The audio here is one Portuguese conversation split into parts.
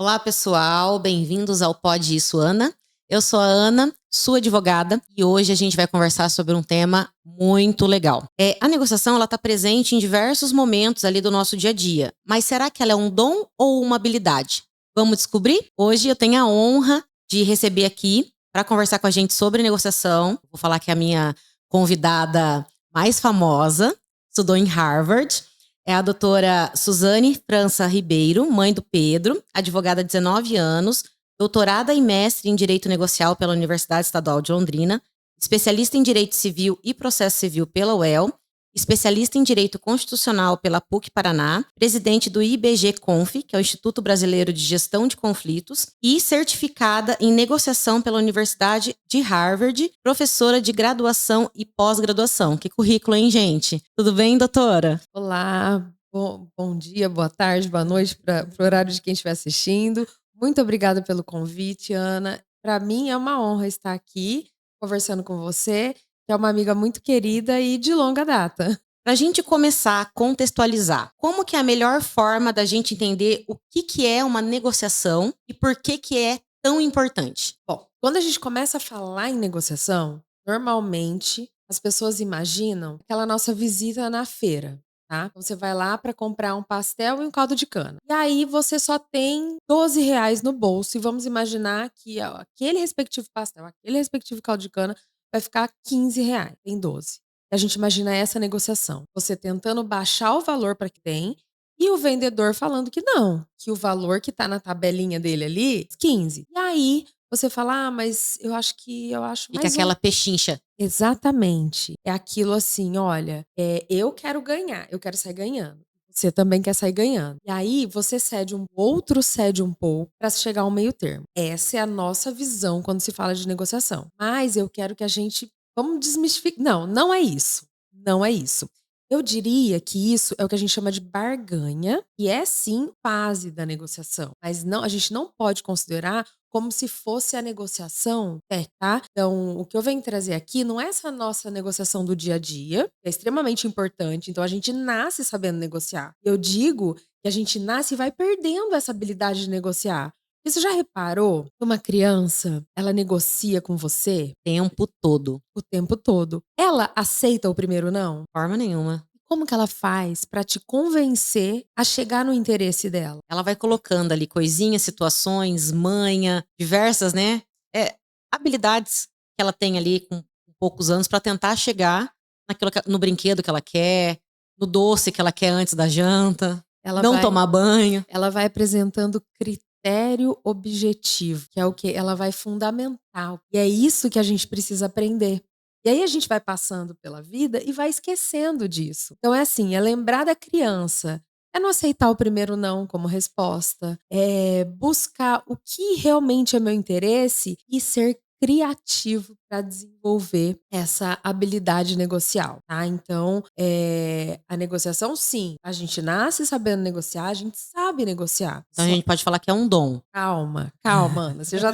Olá, pessoal, bem-vindos ao Pode Isso, Ana. Eu sou a Ana, sua advogada, e hoje a gente vai conversar sobre um tema muito legal. A negociação, ela está presente em diversos momentos ali do nosso dia a dia, mas será que ela é um dom ou uma habilidade? Vamos descobrir? Hoje eu tenho a honra de receber aqui para conversar com a gente sobre negociação. Vou falar que é a minha convidada mais famosa, estudou em Harvard. É a doutora Suzane França Ribeiro, mãe do Pedro, advogada há 19 anos, doutorada e mestre em Direito Negocial pela Universidade Estadual de Londrina, especialista em Direito Civil e Processo Civil pela UEL, especialista em Direito Constitucional pela PUC Paraná, presidente do IBG-Conf, que é o Instituto Brasileiro de Gestão de Conflitos, e certificada em negociação pela Universidade de Harvard, professora de graduação e pós-graduação. Que currículo, hein, gente? Tudo bem, doutora? Olá, bom dia, boa tarde, boa noite para o horário de quem estiver assistindo. Muito obrigada pelo convite, Ana. Para mim é uma honra estar aqui conversando com você, que é uma amiga muito querida e de longa data. Para a gente começar a contextualizar, como que é a melhor forma da gente entender o que é uma negociação e por que é tão importante? Bom, quando a gente começa a falar em negociação, normalmente as pessoas imaginam aquela nossa visita na feira. Tá? Você vai lá para comprar um pastel e um caldo de cana. E aí você só tem R$ 12 no bolso. E vamos imaginar que aquele respectivo pastel, aquele respectivo caldo de cana vai ficar R$ 15. Tem 12. A gente imagina essa negociação. Você tentando baixar o valor para que tem e o vendedor falando que não, que o valor que tá na tabelinha dele ali, 15. E aí você fala, mas eu acho Fica mais aquela pechincha. Exatamente. É aquilo assim, olha, eu quero ganhar, eu quero sair ganhando. Você também quer sair ganhando. E aí você outro cede um pouco para chegar ao meio termo. Essa é a nossa visão quando se fala de negociação. Mas eu quero que a gente vamos desmistificar. Não, não é isso. Não é isso. Eu diria que isso é o que a gente chama de barganha, e é sim base da negociação. Mas não, a gente não pode considerar como se fosse a negociação, tá? Então, o que eu venho trazer aqui não é essa nossa negociação do dia a dia, que é extremamente importante. Então, a gente nasce sabendo negociar. Eu digo que a gente nasce e vai perdendo essa habilidade de negociar. Você já reparou que uma criança, ela negocia com você Tempo todo. o tempo todo? Ela aceita o primeiro não? Forma nenhuma. Como que ela faz para te convencer a chegar no interesse dela? Ela vai colocando ali coisinhas, situações, manha, diversas, né? Habilidades que ela tem ali com poucos anos para tentar chegar no brinquedo que ela quer, no doce que ela quer antes da janta, não tomar banho. Ela vai apresentando critério objetivo, que é o que ela vai fundamentar. E é isso que a gente precisa aprender. E aí a gente vai passando pela vida e vai esquecendo disso. Então é assim, é lembrar da criança, é não aceitar o primeiro não como resposta, é buscar o que realmente é meu interesse e ser criativo para desenvolver essa habilidade negocial, tá? Então, a negociação, sim, a gente nasce sabendo negociar, a gente sabe negociar. Então a gente pode falar que é um dom. Calma, Ana. Você já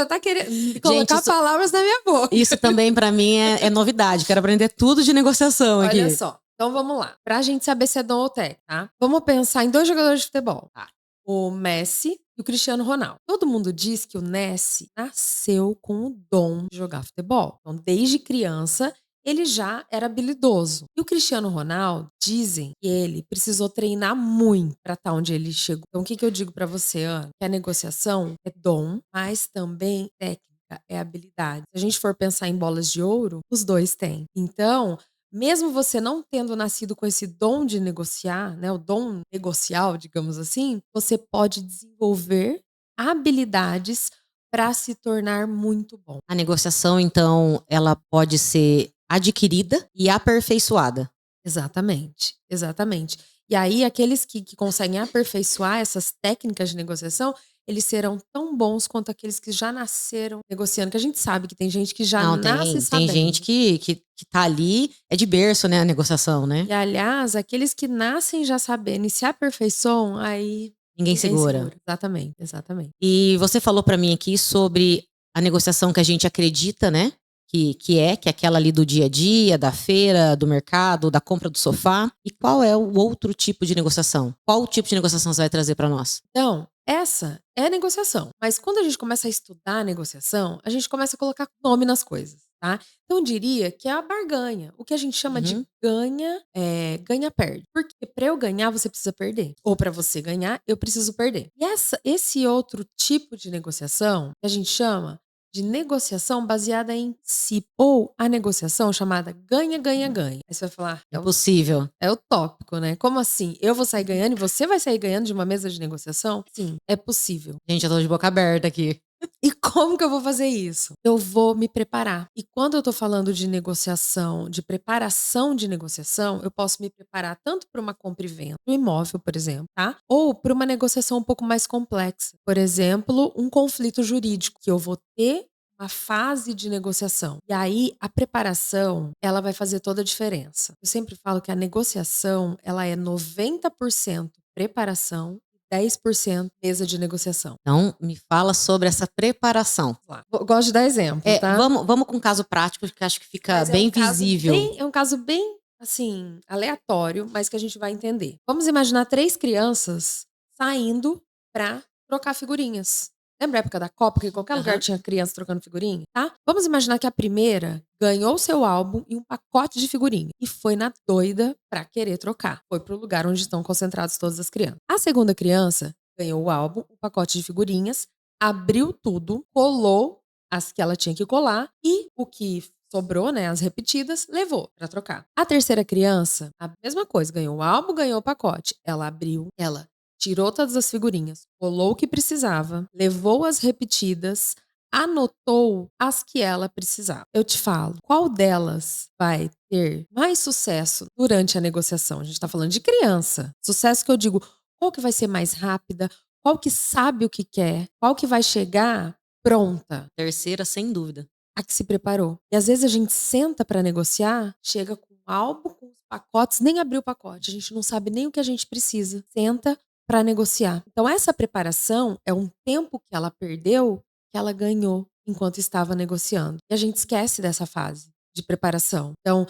tá querendo colocar palavras na minha boca. Isso também para mim é novidade. Quero aprender tudo de negociação aqui. Olha só. Então vamos lá. Pra gente saber se é dom ou técnica, tá? Vamos pensar em 2 jogadores de futebol. Tá? O Messi e o Cristiano Ronaldo. Todo mundo diz que o Messi nasceu com o dom de jogar futebol. Então, desde criança, ele já era habilidoso. E o Cristiano Ronaldo, dizem que ele precisou treinar muito para estar onde ele chegou. Então, o que eu digo para você, Ana? Que a negociação é dom, mas também técnica, é habilidade. Se a gente for pensar em bolas de ouro, os dois têm. Então, mesmo você não tendo nascido com esse dom de negociar, né, o dom negocial, digamos assim, você pode desenvolver habilidades para se tornar muito bom. A negociação, então, ela pode ser adquirida e aperfeiçoada. Exatamente, exatamente. E aí, aqueles que conseguem aperfeiçoar essas técnicas de negociação, eles serão tão bons quanto aqueles que já nasceram negociando, que a gente sabe que tem gente que já nasce sabendo. Tem gente que tá ali, é de berço, né, a negociação, né? E, aliás, aqueles que nascem já sabendo e se aperfeiçoam, aí Ninguém segura. Exatamente, exatamente. E você falou para mim aqui sobre a negociação que a gente acredita, né? Que é aquela ali do dia a dia, da feira, do mercado, da compra do sofá. E qual é o outro tipo de negociação? Qual o tipo de negociação você vai trazer para nós? Então, Essa é a negociação. Mas quando a gente começa a estudar a negociação, a gente começa a colocar nome nas coisas, tá? Então eu diria que é a barganha, o que a gente chama de Uhum. ganha-perde. Porque para eu ganhar, você precisa perder. Ou para você ganhar, eu preciso perder. E esse outro tipo de negociação, que a gente chama de negociação baseada em si, ou a negociação chamada ganha-ganha-ganha. Aí você vai falar, Impossível. é utópico, né? Como assim? Eu vou sair ganhando e você vai sair ganhando de uma mesa de negociação? Sim, é possível. Gente, eu tô de boca aberta aqui. E como que eu vou fazer isso? Eu vou me preparar. E quando eu tô falando de negociação, de preparação de negociação, eu posso me preparar tanto para uma compra e venda do imóvel, por exemplo, tá? Ou para uma negociação um pouco mais complexa. Por exemplo, um conflito jurídico que eu vou ter uma fase de negociação. E aí a preparação, ela vai fazer toda a diferença. Eu sempre falo que a negociação, ela é 90% preparação, 10% mesa de negociação. Então, me fala sobre essa preparação. Lá. Gosto de dar exemplo, tá? Vamos com um caso prático que acho que fica Mas bem visível. É um caso bem, assim, aleatório, mas que a gente vai entender. Vamos imaginar 3 crianças saindo pra trocar figurinhas. Lembra a época da Copa, que em qualquer lugar Aham. tinha criança trocando figurinha, tá? Vamos imaginar que a primeira ganhou seu álbum e um pacote de figurinha e foi na doida pra querer trocar. Foi pro lugar onde estão concentradas todas as crianças. A segunda criança ganhou o álbum, o pacote de figurinhas, abriu tudo, colou as que ela tinha que colar e o que sobrou, né, as repetidas, levou pra trocar. A terceira criança, a mesma coisa, ganhou o álbum, ganhou o pacote. Ela abriu, ela tirou todas as figurinhas, colou o que precisava, levou as repetidas, anotou as que ela precisava. Eu te falo, qual delas vai ter mais sucesso durante a negociação? A gente tá falando de criança. Sucesso que eu digo, qual que vai ser mais rápida? Qual que sabe o que quer? Qual que vai chegar pronta? Terceira, sem dúvida. A que se preparou. E às vezes a gente senta para negociar, chega com um álbum, com os pacotes, nem abriu o pacote, a gente não sabe nem o que a gente precisa. Senta para negociar. Então essa preparação é um tempo que ela perdeu, que ela ganhou enquanto estava negociando. E a gente esquece dessa fase de preparação. Então,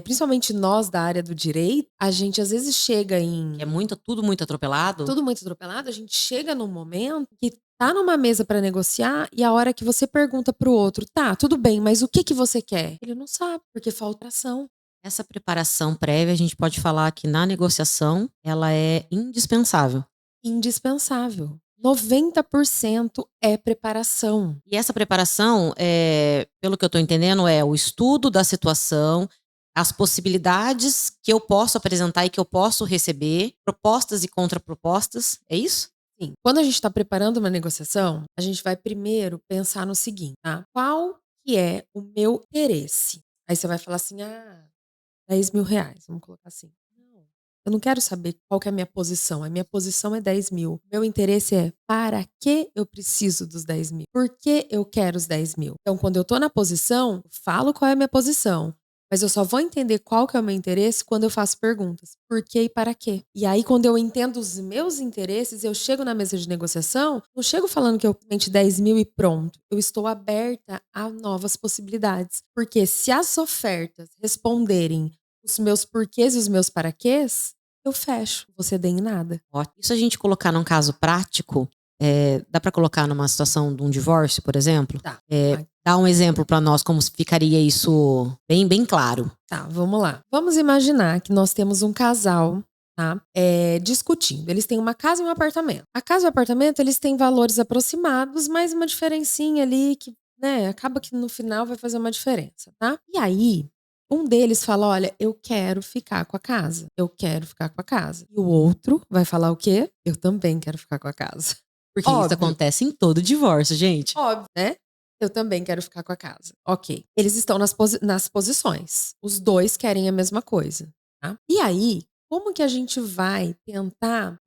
principalmente nós da área do direito, a gente às vezes chega Que é tudo muito atropelado. tudo muito atropelado, a gente chega num momento que tá numa mesa pra negociar e a hora que você pergunta pro outro, tá, tudo bem, mas o que que você quer? Ele não sabe, porque falta ação. Essa preparação prévia, a gente pode falar que na negociação, ela é indispensável. Indispensável. 90% é preparação. E essa preparação, pelo que eu estou entendendo, é o estudo da situação, as possibilidades que eu posso apresentar e que eu posso receber, propostas e contrapropostas, é isso? Sim. Quando a gente está preparando uma negociação, a gente vai primeiro pensar no seguinte, tá? Qual que é o meu interesse? Aí você vai falar assim, R$ 10.000, vamos colocar assim. Não, eu não quero saber qual que é a minha posição. A minha posição é 10.000. Meu interesse é para que eu preciso dos 10.000? Por que eu quero os 10.000? Então, quando eu tô na posição, eu falo qual é a minha posição. Mas eu só vou entender qual que é o meu interesse quando eu faço perguntas. Por quê e para quê? E aí, quando eu entendo os meus interesses, eu chego na mesa de negociação, não chego falando que eu mente 10.000 e pronto. Eu estou aberta a novas possibilidades. Porque se as ofertas responderem os meus porquês e os meus paraquês, eu fecho. Você dê em nada. Ótimo. Isso a gente colocar num caso prático, dá para colocar numa situação de um divórcio, por exemplo? Tá. Dá um exemplo para nós como ficaria isso bem, bem claro. Tá, vamos lá. Vamos imaginar que nós temos um casal, tá? Discutindo. Eles têm uma casa e um apartamento. A casa e o apartamento, eles têm valores aproximados, mas uma diferencinha ali que, né, acaba que no final vai fazer uma diferença, tá? E aí, um deles fala, olha, eu quero ficar com a casa. Eu quero ficar com a casa. E o outro vai falar o quê? Eu também quero ficar com a casa. Porque isso Óbvio. acontece em todo divórcio, gente. Óbvio, né? Eu também quero ficar com a casa. Ok. Eles estão nas posições. Os dois querem a mesma coisa. Tá? E aí, como que a gente vai tentar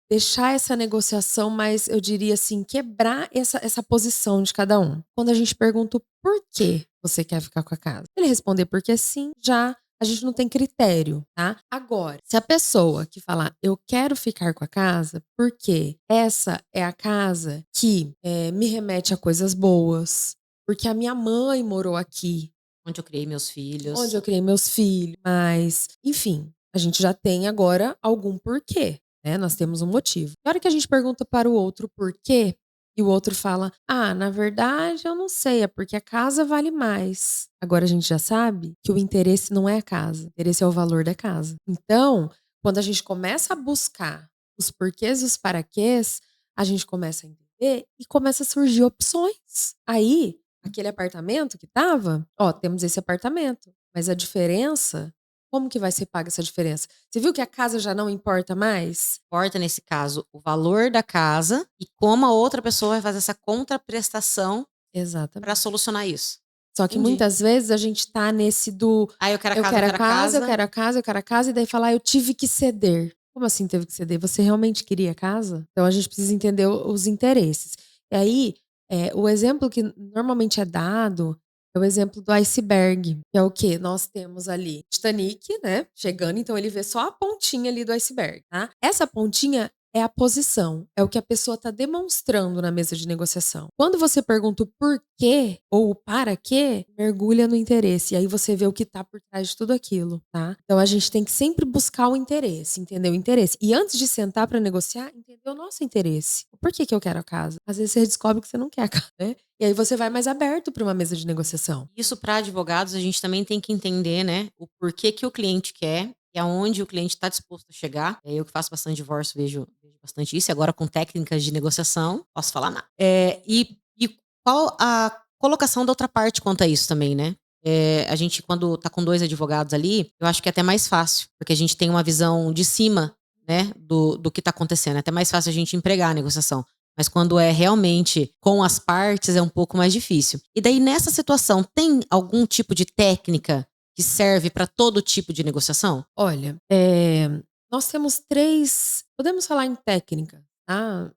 deixar essa negociação mais, eu diria assim, quebrar essa posição de cada um? Quando a gente pergunta o porquê você quer ficar com a casa. Ele responder porque sim, já a gente não tem critério, tá? Agora, se a pessoa que falar, eu quero ficar com a casa porque essa é a casa que me remete a coisas boas, porque a minha mãe morou aqui. Onde eu criei meus filhos. Onde eu criei meus filhos. Mas, enfim, a gente já tem agora algum porquê, né? Nós temos um motivo. Na hora que a gente pergunta para o outro por quê, e o outro fala: ah, na verdade eu não sei, é porque a casa vale mais. Agora a gente já sabe que o interesse não é a casa, o interesse é o valor da casa. Então, quando a gente começa a buscar os porquês e os paraquês, a gente começa a entender e começa a surgir opções. Aí, aquele apartamento que tava, ó, temos esse apartamento, mas a diferença, como que vai ser paga essa diferença? Você viu que a casa já não importa mais? Importa, nesse caso, o valor da casa e como a outra pessoa vai fazer essa contraprestação para Exatamente. solucionar isso. Só que Entendi. muitas vezes a gente tá nesse do Ah, eu quero a eu casa, eu quero a quero a casa, eu casa. quero a casa, eu quero a casa, e daí falar: eu tive que ceder. Como assim teve que ceder? Você realmente queria a casa? Então a gente precisa entender os interesses. E aí, o exemplo que normalmente é dado é o exemplo do iceberg, que é o quê? Nós temos ali Titanic, né, chegando, então ele vê só a pontinha ali do iceberg, tá? Essa pontinha é a posição, é o que a pessoa está demonstrando na mesa de negociação. Quando você pergunta o porquê ou o para quê, mergulha no interesse. E aí você vê o que está por trás de tudo aquilo, tá? Então a gente tem que sempre buscar o interesse, entender o interesse. E antes de sentar para negociar, entender o nosso interesse. Por que eu quero a casa? Às vezes você descobre que você não quer a casa, né? E aí você vai mais aberto para uma mesa de negociação. Isso, para advogados, a gente também tem que entender, né, o porquê que o cliente quer e aonde o cliente está disposto a chegar. Eu que faço bastante divórcio, vejo bastante isso. E agora, com técnicas de negociação, posso falar nada. E qual a colocação da outra parte quanto a isso também, né? A gente, quando tá com dois advogados ali, eu acho que é até mais fácil, porque a gente tem uma visão de cima, né, do que tá acontecendo. É até mais fácil a gente empregar a negociação. Mas quando é realmente com as partes, é um pouco mais difícil. E daí, nessa situação, tem algum tipo de técnica que serve para todo tipo de negociação? Olha, nós temos 3, podemos falar em técnica, tá?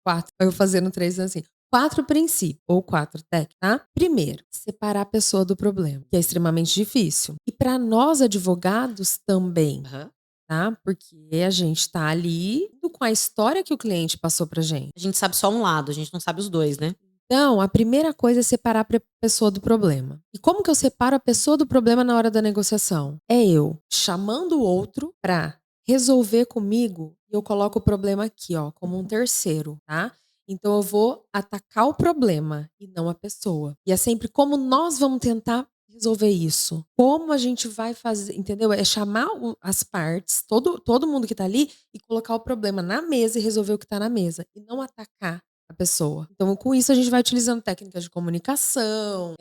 4, eu fazendo 3 assim. 4 princípios ou 4 técnicas, tá? Primeiro, separar a pessoa do problema, que é extremamente difícil. E para nós advogados também, Aham. tá? Porque a gente tá ali com a história que o cliente passou pra gente. A gente sabe só um lado, a gente não sabe os dois, né? Então, a primeira coisa é separar a pessoa do problema. E como que eu separo a pessoa do problema na hora da negociação? É eu chamando o outro para resolver comigo e eu coloco o problema aqui, ó, como um terceiro, tá? Então eu vou atacar o problema e não a pessoa. E é sempre como nós vamos tentar resolver isso. Como a gente vai fazer, entendeu? É chamar as partes, todo mundo que tá ali e colocar o problema na mesa e resolver o que tá na mesa. E não atacar a pessoa. Então, com isso, a gente vai utilizando técnicas de comunicação,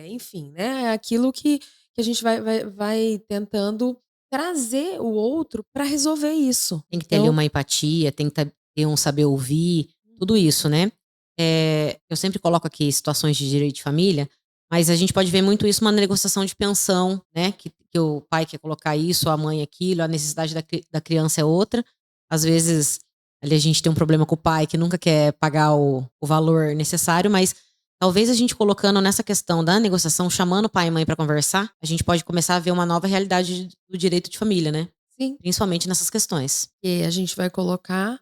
enfim, né? É aquilo que a gente vai tentando trazer o outro para resolver isso. Tem que ter ali uma empatia, tem que ter um saber ouvir, tudo isso, né? Eu sempre coloco aqui situações de direito de família, mas a gente pode ver muito isso numa negociação de pensão, né? Que o pai quer colocar isso, a mãe aquilo, a necessidade da criança é outra. Às vezes, ali a gente tem um problema com o pai que nunca quer pagar o valor necessário, mas talvez a gente colocando nessa questão da negociação, chamando pai e mãe para conversar, a gente pode começar a ver uma nova realidade do direito de família, né? Sim. Principalmente nessas questões. E a gente vai colocar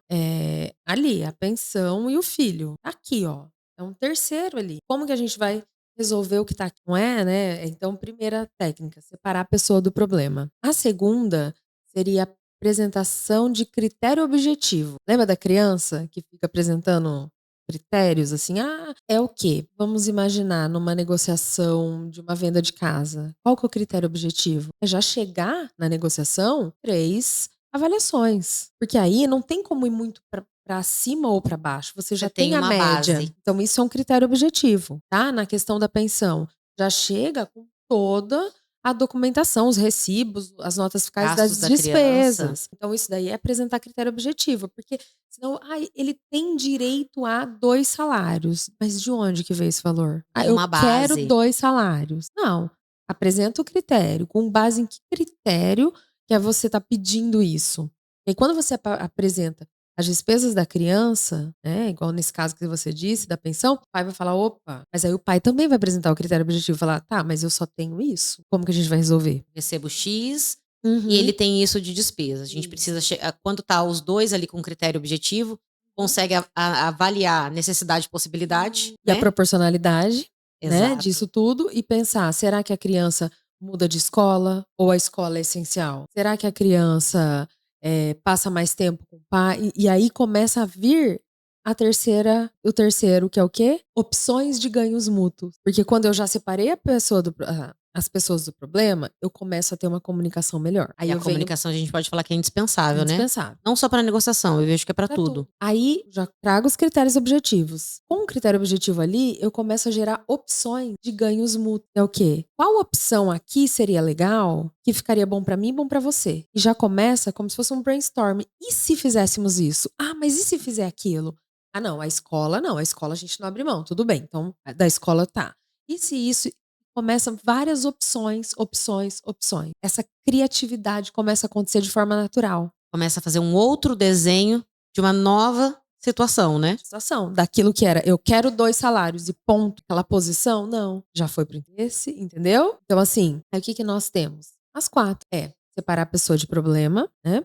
ali a pensão e o filho. Tá aqui, ó. É um terceiro ali. Como que a gente vai resolver o que tá aqui? Não é, né? Então, primeira técnica, separar a pessoa do problema. A segunda seria a apresentação de critério objetivo. Lembra da criança que fica apresentando critérios assim? Ah, é o quê? Vamos imaginar numa negociação de uma venda de casa. Qual que é o critério objetivo? É já chegar na negociação 3 avaliações. Porque aí não tem como ir muito para cima ou para baixo. Você já Você tem tem a uma média. base. Então, isso é um critério objetivo, tá? Na questão da pensão. Já chega com toda a documentação, os recibos, as notas fiscais Gastos das da criança. despesas. Então, isso daí é apresentar critério objetivo. Porque senão, ele tem direito a 2 salários. Mas de onde que veio esse valor? Tem Eu uma quero base. 2 salários. Não. Apresenta o critério. Com base em que critério que você está pedindo isso? E quando você apresenta as despesas da criança, né, igual nesse caso que você disse, da pensão, o pai vai falar, opa, mas aí o pai também vai apresentar o critério objetivo e falar, tá, mas eu só tenho isso? Como que a gente vai resolver? Recebo X e Uhum. ele tem isso de despesa. A gente Isso. precisa, quando tá os dois ali com critério objetivo, consegue avaliar necessidade e possibilidade, E a né? proporcionalidade, né, Exato. disso tudo e pensar, será que a criança muda de escola ou a escola é essencial? Será que a criança passa mais tempo com o pai. E aí começa a vir o terceiro, que é o quê? Opções de ganhos mútuos. Porque quando eu já separei as pessoas do problema, eu começo a ter uma comunicação melhor. Aí E a eu venho comunicação a gente pode falar que é indispensável, né? indispensável. Não só para negociação, eu vejo que é para Pra tudo. Aí já trago os critérios objetivos. Com o critério objetivo ali, eu começo a gerar opções de ganhos mútuos. É o quê? Qual opção aqui seria legal, que ficaria bom pra mim e bom pra você? E já começa como se fosse um brainstorm. E se fizéssemos isso? Ah, mas e se fizer aquilo? Ah, não, a escola não. A escola a gente não abre mão. Tudo bem. Então, da escola tá. E se isso começam várias opções. Essa criatividade começa a acontecer de forma natural. Começa a fazer um outro desenho de uma nova situação, né? Situação daquilo que era, eu quero 2 salários e ponto, aquela posição, não, já foi pro interesse, entendeu? Então assim, aí o que que nós temos? As 4, separar a pessoa de problema, né,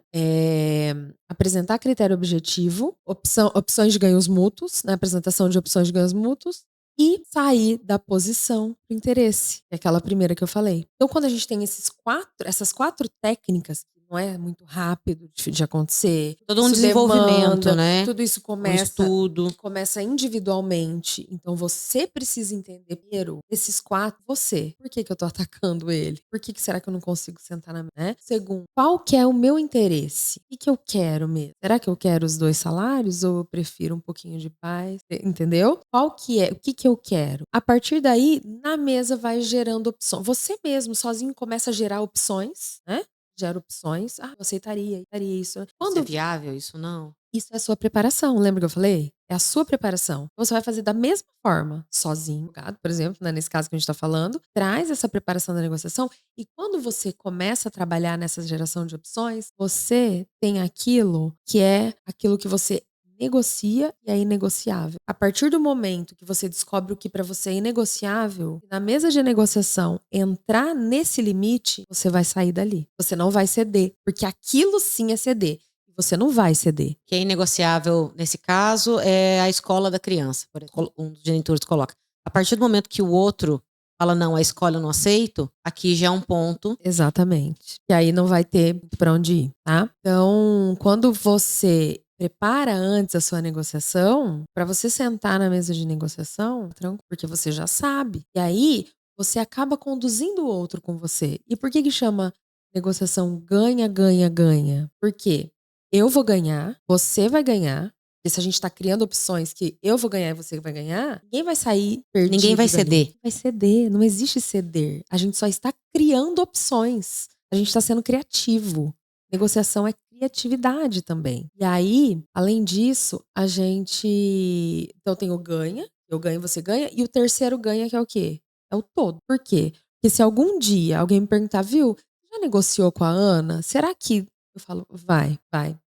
apresentar critério objetivo, opções de ganhos mútuos, né, apresentação de opções de ganhos mútuos e sair da posição pro interesse, que é aquela primeira que eu falei. Então quando a gente tem essas 4 técnicas, não é muito rápido de acontecer. Todo um Isso desenvolvimento, demanda, né? tudo isso Um estudo. começa individualmente. Então você precisa entender primeiro esses 4, você. Por que que eu tô atacando ele? Por que que será que eu não consigo sentar na mesa, né? Segundo, qual que é o meu interesse? O que eu quero mesmo? Será que eu quero os 2 salários ou eu prefiro um pouquinho de paz? Entendeu? Qual que é? O que que eu quero? A partir daí, na mesa vai gerando opções. Você mesmo, sozinho, começa a gerar opções, né? Gera opções. Ah, eu aceitaria isso. Isso é viável? Isso não? Isso é a sua preparação, lembra que eu falei? É a sua preparação. Você vai fazer da mesma forma, sozinho, por exemplo, né, nesse caso que a gente está falando, traz essa preparação da negociação e quando você começa a trabalhar nessa geração de opções, você tem aquilo que você negocia e é inegociável. A partir do momento que você descobre o que para você é inegociável, na mesa de negociação entrar nesse limite, você vai sair dali. Você não vai ceder, porque aquilo sim é ceder. Você não vai ceder. Que é inegociável nesse caso é a escola da criança. Por exemplo, um dos genitores coloca. A partir do momento que o outro fala, não, a escola eu não aceito, aqui já é um ponto. Exatamente. E aí não vai ter para onde ir, tá? Então, quando você prepara antes a sua negociação, para você sentar na mesa de negociação, tranquilo, porque você já sabe. E aí você acaba conduzindo o outro com você. E por que que chama negociação ganha, ganha, ganha? Por quê? Eu vou ganhar, você vai ganhar. Porque se a gente tá criando opções que eu vou ganhar e você vai ganhar, ninguém vai sair perdido. Ninguém vai ceder. Ninguém vai ceder. Não existe ceder. A gente só está criando opções. A gente está sendo criativo. Negociação é criatividade também. E aí, além disso, a gente. Então tem o ganha, eu ganho, você ganha, e o terceiro ganha, que é o quê? É o todo. Por quê? Porque se algum dia alguém me perguntar, viu, já negociou com a Ana? Será que. Eu falo, vai.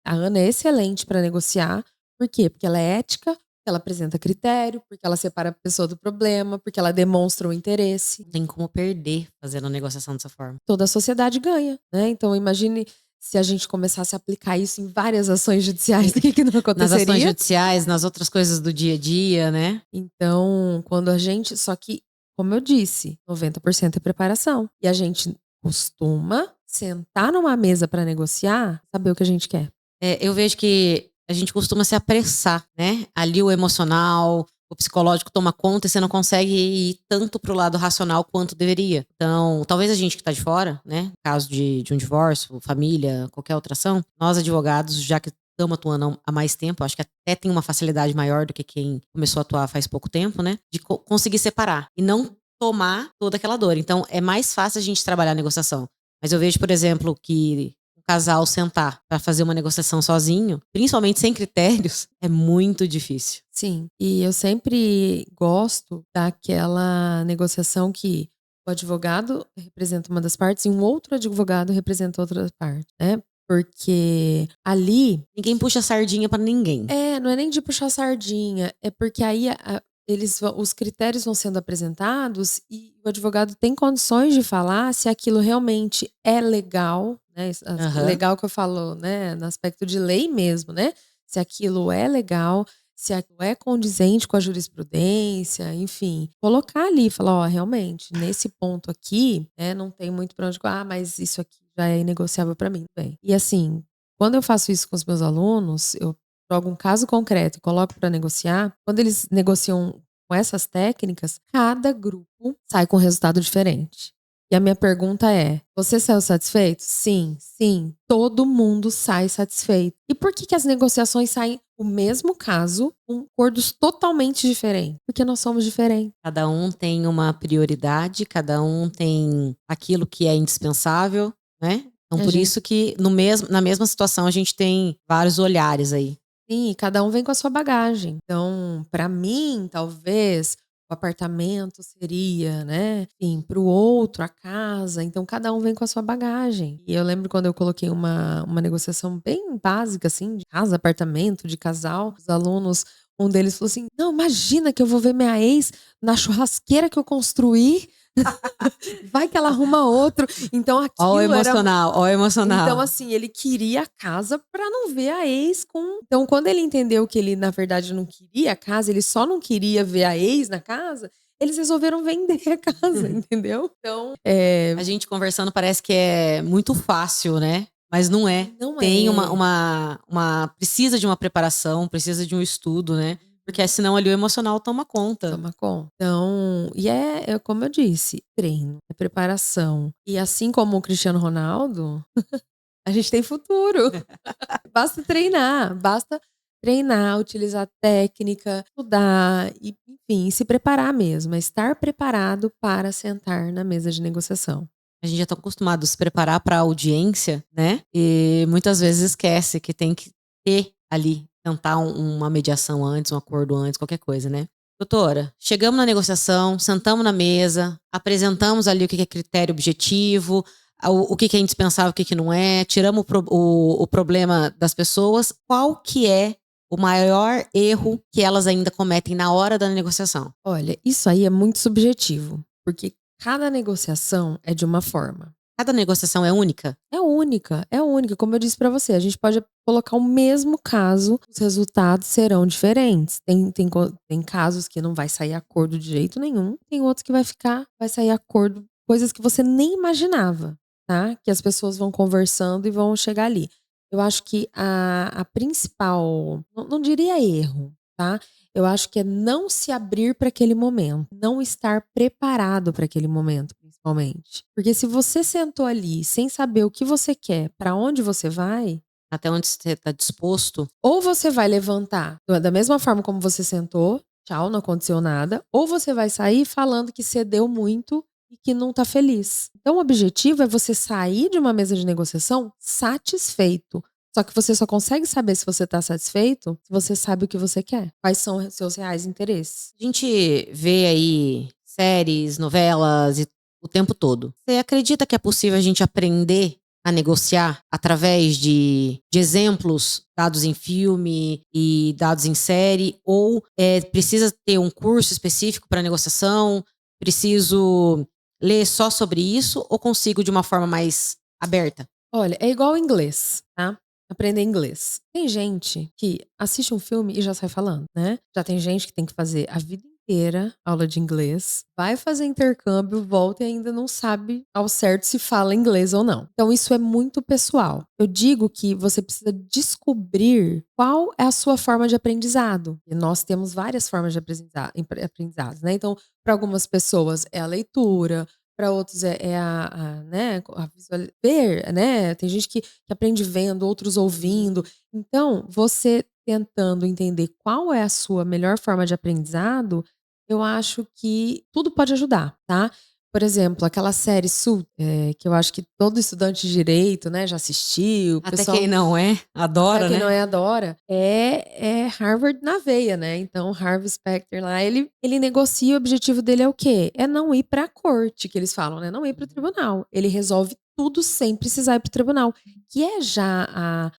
A Ana é excelente para negociar. Por quê? Porque ela é ética, porque ela apresenta critério, porque ela separa a pessoa do problema, porque ela demonstra o interesse. Não tem como perder fazendo a negociação dessa forma. Toda a sociedade ganha, né? Então imagine se a gente começasse a aplicar isso em várias ações judiciais, o que não aconteceria? Nas ações judiciais, nas outras coisas do dia a dia, né? Então, quando a gente. Só que, como eu disse, 90% é preparação. E a gente costuma sentar numa mesa para negociar, saber o que a gente quer. Eu vejo que a gente costuma se apressar, né? Ali o emocional, o psicológico toma conta e você não consegue ir tanto pro lado racional quanto deveria. Então, talvez a gente que tá de fora, né? Caso de um divórcio, família, qualquer outra ação, nós advogados, já que estamos atuando há mais tempo, acho que até tem uma facilidade maior do que quem começou a atuar faz pouco tempo, né? De conseguir separar e não tomar toda aquela dor. Então, é mais fácil a gente trabalhar a negociação. Mas eu vejo, por exemplo, que um casal sentar para fazer uma negociação sozinho, principalmente sem critérios, é muito difícil. Sim, e eu sempre gosto daquela negociação que o advogado representa uma das partes e um outro advogado representa outra parte, né? Porque ali. Ninguém puxa sardinha para ninguém. Não é nem de puxar sardinha, é porque aí os critérios vão sendo apresentados e o advogado tem condições de falar se aquilo realmente é legal, né? Legal que eu falo, né? No aspecto de lei mesmo, né? Se aquilo é legal, se aquilo é condizente com a jurisprudência, enfim. Colocar ali, falar, ó, realmente, nesse ponto aqui, não tem muito pra onde. Mas isso aqui já é inegociável pra mim. Bem. E assim, Quando eu faço isso com os meus alunos, eu jogo um caso concreto e coloco para negociar. Quando eles negociam com essas técnicas, cada grupo sai com um resultado diferente. E a minha pergunta é: você saiu satisfeito? Sim, sim. Todo mundo sai satisfeito. E por que as negociações saem o mesmo caso com acordos totalmente diferentes? Porque nós somos diferentes. Cada um tem uma prioridade, cada um tem aquilo que é indispensável, né? Então, A por gente isso que na mesma situação a gente tem vários olhares aí. Sim, cada um vem com a sua bagagem. Então, para mim, talvez o apartamento seria, né, enfim, para o outro a casa. Então, cada um vem com a sua bagagem. E eu lembro quando eu coloquei uma negociação bem básica, assim, de casa, apartamento, de casal, os alunos, um deles falou assim: não, imagina que eu vou ver minha ex na churrasqueira que eu construí. Vai que ela arruma outro. Então, Ó o aquilo era emocional, ó o emocional. então, assim, ele queria a casa pra não ver a ex com. Então, quando ele entendeu que ele, na verdade, não queria a casa, ele só não queria ver a ex na casa, eles resolveram vender a casa, entendeu? Então, A gente conversando parece que é muito fácil, né? Mas não é. não Tem é. precisa de uma preparação, precisa de um estudo, né? Porque senão ali o emocional toma conta. Toma conta. Então, e é como eu disse, treino, é preparação. E assim como o Cristiano Ronaldo, a gente tem futuro. Basta treinar, utilizar técnica, estudar e, enfim, se preparar mesmo, é estar preparado para sentar na mesa de negociação. A gente já tá acostumado a se preparar para a audiência, né? E muitas vezes esquece que tem que ter ali, tentar uma mediação antes, um acordo antes, qualquer coisa, né? Doutora, chegamos na negociação, sentamos na mesa, apresentamos ali o que é critério objetivo, o que é indispensável, o que não é, tiramos o problema das pessoas. Qual que é o maior erro que elas ainda cometem na hora da negociação? Olha, isso aí é muito subjetivo, porque cada negociação é de uma forma. Cada negociação é única? É única, é única. Como eu disse pra você, a gente pode colocar o mesmo caso, os resultados serão diferentes. Tem casos que não vai sair acordo de jeito nenhum, tem outros que vai sair acordo, coisas que você nem imaginava, tá? Que as pessoas vão conversando e vão chegar ali. Eu acho que a principal, não diria erro, tá? Eu acho que é não se abrir para aquele momento, não estar preparado para aquele momento, principalmente. Porque se você sentou ali sem saber o que você quer, para onde você vai, Até onde você está disposto? ou você vai levantar da mesma forma como você sentou, tchau, não aconteceu nada, ou você vai sair falando que cedeu muito e que não tá feliz. Então o objetivo é você sair de uma mesa de negociação satisfeito. Só que você só consegue saber se você tá satisfeito se você sabe o que você quer. Quais são os seus reais interesses. A gente vê aí séries, novelas e o tempo todo. Você acredita que é possível a gente aprender a negociar através de exemplos dados em filme e dados em série? Ou precisa ter um curso específico para negociação? Preciso ler só sobre isso ou consigo de uma forma mais aberta? Olha, é igual inglês, tá? Aprender inglês. Tem gente que assiste um filme e já sai falando, né? Já tem gente que tem que fazer a vida inteira aula de inglês, vai fazer intercâmbio, volta e ainda não sabe ao certo se fala inglês ou não. Então isso é muito pessoal. Eu digo que você precisa descobrir qual é a sua forma de aprendizado. E nós temos várias formas de aprendizado, né? Então, para algumas pessoas é a leitura, para outros né, ver, né? Tem gente que aprende vendo, outros ouvindo. Então, você tentando entender qual é a sua melhor forma de aprendizado, eu acho que tudo pode ajudar, tá? Por exemplo, aquela série que eu acho que todo estudante de direito, né, já assistiu. Até quem não adora, Até quem né? não adora. É Harvard na veia, né? Então, Harvey Specter lá, ele negocia, o objetivo dele é o quê? É não ir pra corte, que eles falam, né? Não ir pro tribunal. Ele resolve tudo sem precisar ir pro tribunal. Que é já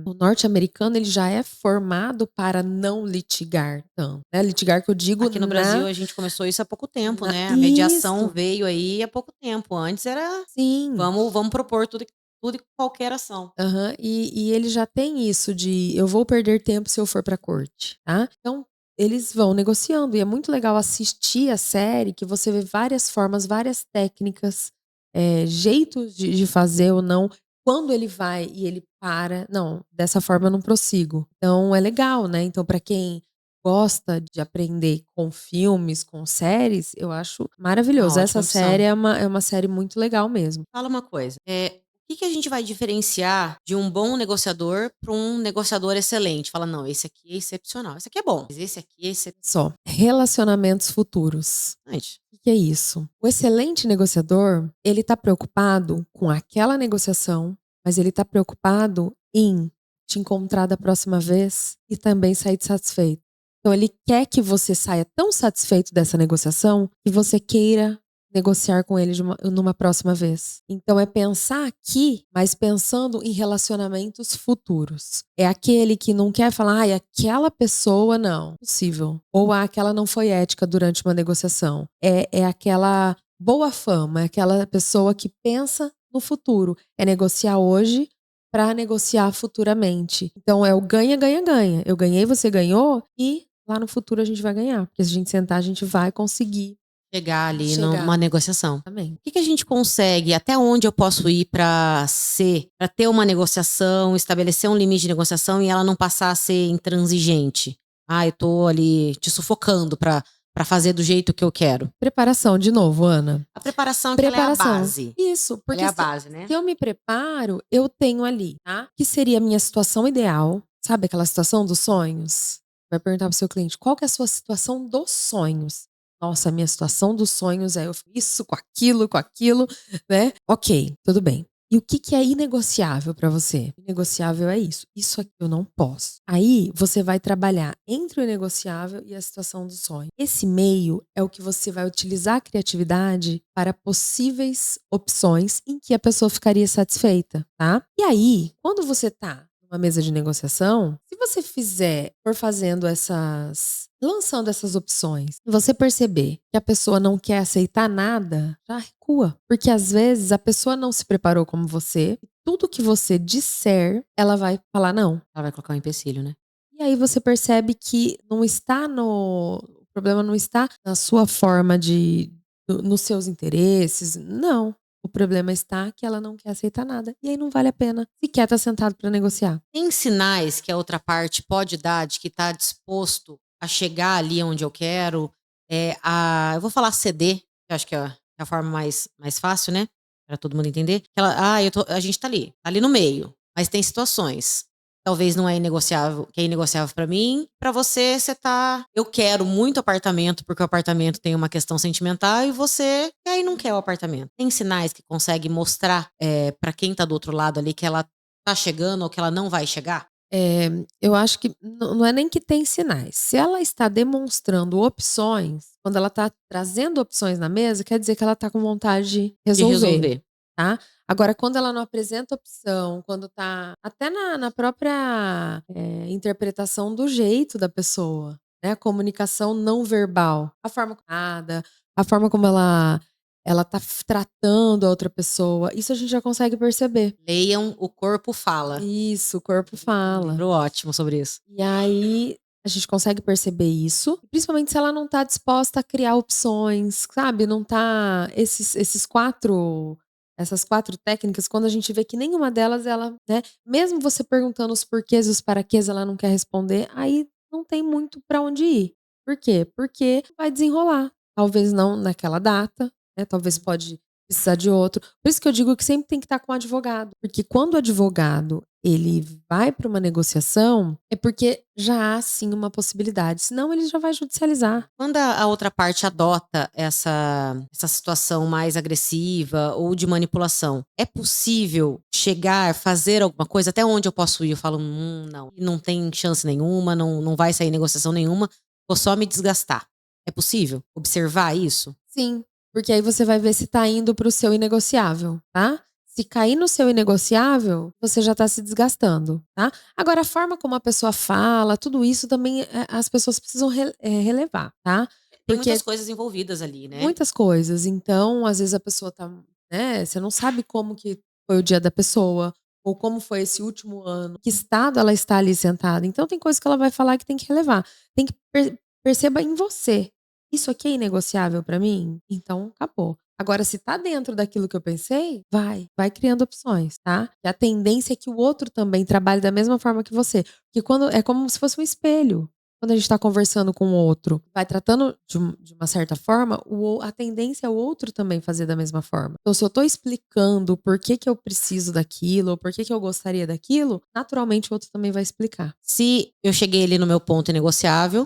o norte-americano, ele já é formado para não litigar tanto, né? Litigar que eu digo Aqui no Brasil a gente começou isso há pouco tempo, né? A mediação Isso, veio aí há pouco tempo. Antes era sim. vamos propor tudo e qualquer ação. Aham, e ele já tem isso de eu vou perder tempo se eu for pra corte, tá? Então, eles vão negociando e é muito legal assistir a série que você vê várias formas, várias técnicas, jeitos de fazer ou não, quando ele vai e ele para, não, dessa forma eu não prossigo. Então é legal, né? Então para quem gosta de aprender com filmes, com séries, eu acho Uma maravilhoso. ótima Essa opção. série é uma série muito legal mesmo. Fala uma coisa, o que que a gente vai diferenciar de um bom negociador para um negociador excelente? Fala: "Não, esse aqui é excepcional, esse aqui é bom, mas esse aqui é Só, relacionamentos futuros. excepcionante". O que é isso? O excelente negociador, ele tá preocupado com aquela negociação, mas ele tá preocupado em te encontrar da próxima vez e também sair satisfeito. Então ele quer que você saia tão satisfeito dessa negociação que você queira negociar com ele numa próxima vez. Então é pensar aqui, mas pensando em relacionamentos futuros. É aquele que não quer falar, ai, aquela pessoa não, possível. Ou aquela não foi ética durante uma negociação. É aquela boa fama, é aquela pessoa que pensa no futuro. É negociar hoje para negociar futuramente. Então é o ganha, ganha, ganha. Eu ganhei, você ganhou e lá no futuro a gente vai ganhar. Porque se a gente sentar, a gente vai conseguir Chegar ali chegar. numa negociação. Também. O que que a gente consegue, até onde eu posso ir para ter uma negociação, estabelecer um limite de negociação e ela não passar a ser intransigente? Ah, eu tô ali te sufocando para fazer do jeito que eu quero. Preparação, de novo, Ana. A preparação que ela é a Preparação. base. Isso, Ela porque é a base, né? se eu me preparo, eu tenho ali, tá? Que seria a minha situação ideal. Sabe aquela situação dos sonhos? Vai perguntar pro seu cliente, qual que é a sua situação dos sonhos? Nossa, a minha situação dos sonhos é eu fiz isso com aquilo, né? Ok, tudo bem. E o que que é inegociável pra você? Inegociável é isso. Isso aqui eu não posso. Aí você vai trabalhar entre o inegociável e a situação do sonho. Esse meio é o que você vai utilizar a criatividade para possíveis opções em que a pessoa ficaria satisfeita, tá? E aí, quando você tá numa mesa de negociação, se você for fazendo lançando essas opções, e você perceber que a pessoa não quer aceitar nada, já recua. Porque às vezes a pessoa não se preparou como você, e tudo que você disser, ela vai falar não. Ela vai colocar um empecilho, né? E aí você percebe que não está o problema não está na sua forma nos seus interesses, não. O problema está que ela não quer aceitar nada. E aí não vale a pena sequer estar sentado para negociar. Tem sinais que a outra parte pode dar de que está disposto a chegar ali onde eu quero? Eu vou falar ceder, que eu acho que é a forma mais fácil, né? Para todo mundo entender. A gente tá ali no meio. Mas tem situações. Talvez não é inegociável, que é inegociável para mim. Para você tá. Eu quero muito apartamento, porque o apartamento tem uma questão sentimental, e você e aí não quer o apartamento. Tem sinais que consegue mostrar para quem tá do outro lado ali que ela tá chegando ou que ela não vai chegar? Eu acho que não é nem que tem sinais. Se ela está demonstrando opções, quando ela está trazendo opções na mesa, quer dizer que ela está com vontade de De resolver, resolver. tá? Agora, quando ela não apresenta opção, quando tá até na própria interpretação do jeito da pessoa, né? A comunicação não verbal, a forma como ela tá tratando a outra pessoa, isso a gente já consegue perceber. Leiam O Corpo Fala. Isso, o corpo fala. Livro ótimo sobre isso. E aí a gente consegue perceber isso, principalmente se ela não tá disposta a criar opções, sabe? Não tá essas 4 técnicas, quando a gente vê que nenhuma delas ela, né, mesmo você perguntando os porquês e os paraquês, ela não quer responder, aí não tem muito pra onde ir. Por quê? Porque vai desenrolar. Talvez não naquela data, né? Talvez pode precisar de outro. Por isso que eu digo que sempre tem que estar com um advogado, porque quando o advogado ele vai para uma negociação, é porque já há sim uma possibilidade, senão ele já vai judicializar. Quando a outra parte adota essa situação mais agressiva ou de manipulação, é possível chegar, fazer alguma coisa? Até onde eu posso ir? Eu falo, não. Não tem chance nenhuma, não vai sair negociação nenhuma, vou só me desgastar. É possível observar isso? Sim, porque aí você vai ver se tá indo para o seu inegociável, tá? Se cair no seu inegociável, você já tá se desgastando, tá? Agora, a forma como a pessoa fala, tudo isso também as pessoas precisam relevar, tá? Tem Porque muitas coisas envolvidas ali, né? muitas coisas. Então, às vezes a pessoa tá, né, você não sabe como que foi o dia da pessoa, ou como foi esse último ano, que estado ela está ali sentada. Então, tem coisas que ela vai falar que tem que relevar. Tem que perceba em você. Isso aqui é inegociável pra mim? Então, acabou. Agora, se tá dentro daquilo que eu pensei, vai criando opções, tá? E a tendência é que o outro também trabalhe da mesma forma que você. Porque quando é como se fosse um espelho. Quando a gente tá conversando com o outro, vai tratando de uma certa forma, a tendência é o outro também fazer da mesma forma. Então, se eu tô explicando por que que eu preciso daquilo, ou por que que eu gostaria daquilo, naturalmente o outro também vai explicar. Se eu cheguei ali no meu ponto inegociável,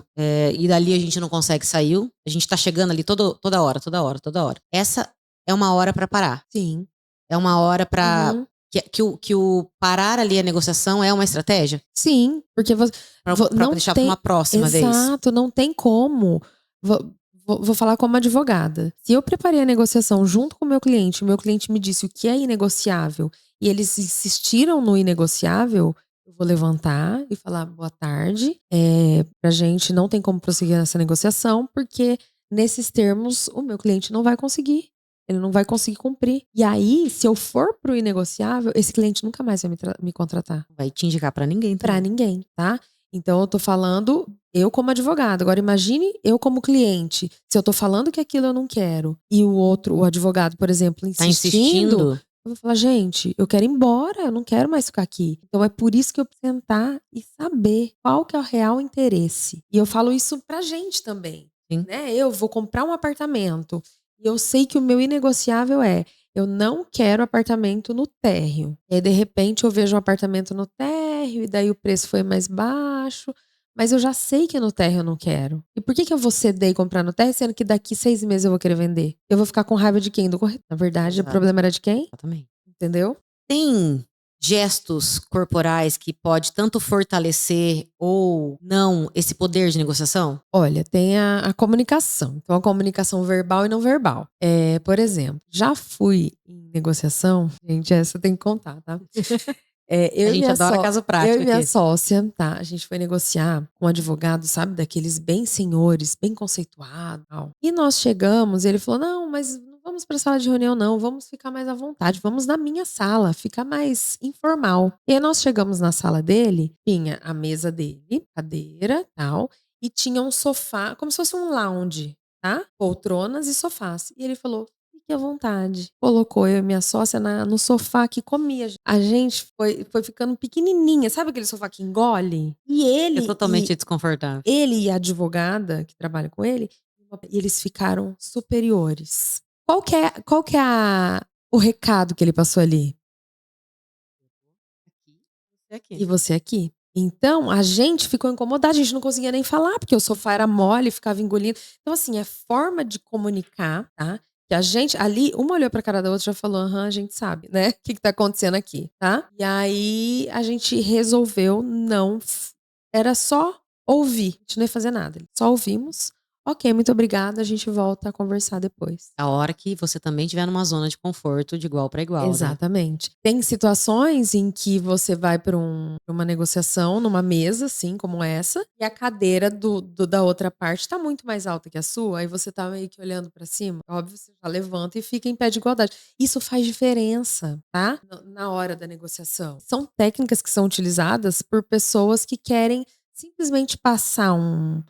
e dali a gente não consegue sair, a gente tá chegando ali toda hora, toda hora, toda hora. Essa é uma hora pra parar. Sim. É uma hora pra. Uhum. Que o parar ali a negociação é uma estratégia? Sim, porque Pra não deixar pra tem. uma próxima vez. Exato, não tem como. Vou falar como advogada. Se eu preparei a negociação junto com o meu cliente me disse o que é inegociável e eles insistiram no inegociável, eu vou levantar e falar boa tarde. Pra gente não tem como prosseguir nessa negociação, porque nesses termos o meu cliente não vai conseguir. Ele não vai conseguir cumprir. E aí, se eu for pro inegociável, esse cliente nunca mais vai me contratar. Vai te indicar pra ninguém Pra também. ninguém, tá? Então eu tô falando eu como advogado. Agora imagine eu como cliente. Se eu tô falando que aquilo eu não quero e o advogado, por exemplo, Tá insistindo, insistindo? eu vou falar, gente, eu quero ir embora, eu não quero mais ficar aqui. Então é por isso que eu preciso sentar e saber qual que é o real interesse. E eu falo isso pra gente também, Sim. né? Eu vou comprar um apartamento e eu sei que o meu inegociável eu não quero apartamento no térreo. E aí, de repente, eu vejo um apartamento no térreo, e daí o preço foi mais baixo. Mas eu já sei que no térreo eu não quero. E por que que eu vou ceder e comprar no térreo, sendo que daqui 6 meses eu vou querer vender? Eu vou ficar com raiva de quem? Do corretor. Na verdade, o Exato. problema era de quem? Exatamente. Entendeu? Tem gestos corporais que pode tanto fortalecer ou não esse poder de negociação? Olha, tem a comunicação. Então, a comunicação verbal e não verbal. Por exemplo, já fui em negociação. Gente, essa tem que contar, tá? A gente adora caso Eu prático e minha aqui. sócia, tá? A gente foi negociar com um advogado, sabe? Daqueles bem senhores, bem conceituados. Tal. E nós chegamos e ele falou: não, mas não vamos pra sala de reunião, não. Vamos ficar mais à vontade. Vamos na minha sala, ficar mais informal. E aí nós chegamos na sala dele, tinha a mesa dele, cadeira, tal. E tinha um sofá, como se fosse um lounge, tá? Poltronas e sofás. E ele falou: fique à vontade. Colocou eu e minha sócia no sofá que comia. A gente foi ficando pequenininha. Sabe aquele sofá que engole? E É totalmente desconfortável. ele e a advogada que trabalha com ele, e eles ficaram superiores. Qual que é o recado que ele passou ali? E você aqui. Então, a gente ficou incomodada, a gente não conseguia nem falar, porque o sofá era mole, ficava engolindo. Então, assim, é forma de comunicar, tá? Que a gente, ali, uma olhou pra cara da outra e já falou, aham, a gente sabe, né? O que tá acontecendo aqui, tá? E aí, a gente resolveu não. Era só ouvir, a gente não ia fazer nada. Só ouvimos. Ok, muito obrigada, a gente volta a conversar depois. A hora que você também estiver numa zona de conforto de igual para igual, né? Exatamente. Tem situações em que você vai para uma negociação numa mesa, assim, como essa, e a cadeira da outra parte tá muito mais alta que a sua, aí você tá meio que olhando para cima. Óbvio, você já levanta e fica em pé de igualdade. Isso faz diferença, tá? Na hora da negociação. São técnicas que são utilizadas por pessoas que querem simplesmente passar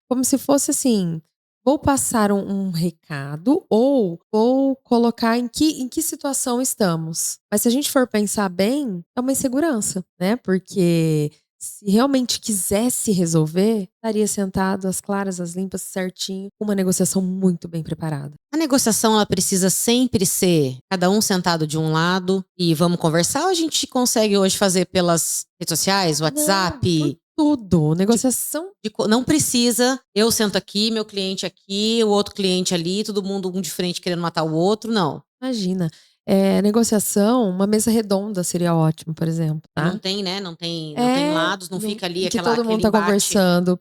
como se fosse assim. Vou passar um recado ou vou colocar em que situação estamos. Mas se a gente for pensar bem, é uma insegurança, né? Porque se realmente quisesse resolver, estaria sentado às claras, às limpas, certinho, com uma negociação muito bem preparada. A negociação, ela precisa sempre ser cada um sentado de um lado e vamos conversar, ou a gente consegue hoje fazer pelas redes sociais, WhatsApp? Tudo. Negociação. Não precisa, eu sento aqui, meu cliente aqui, o outro cliente ali, todo mundo um de frente querendo matar o outro, não. Imagina. Negociação, uma mesa redonda seria ótimo, por exemplo. Tá? Não tem, né? Não tem lados, não fica ali que aquela, todo mundo aquele tá embate. conversando.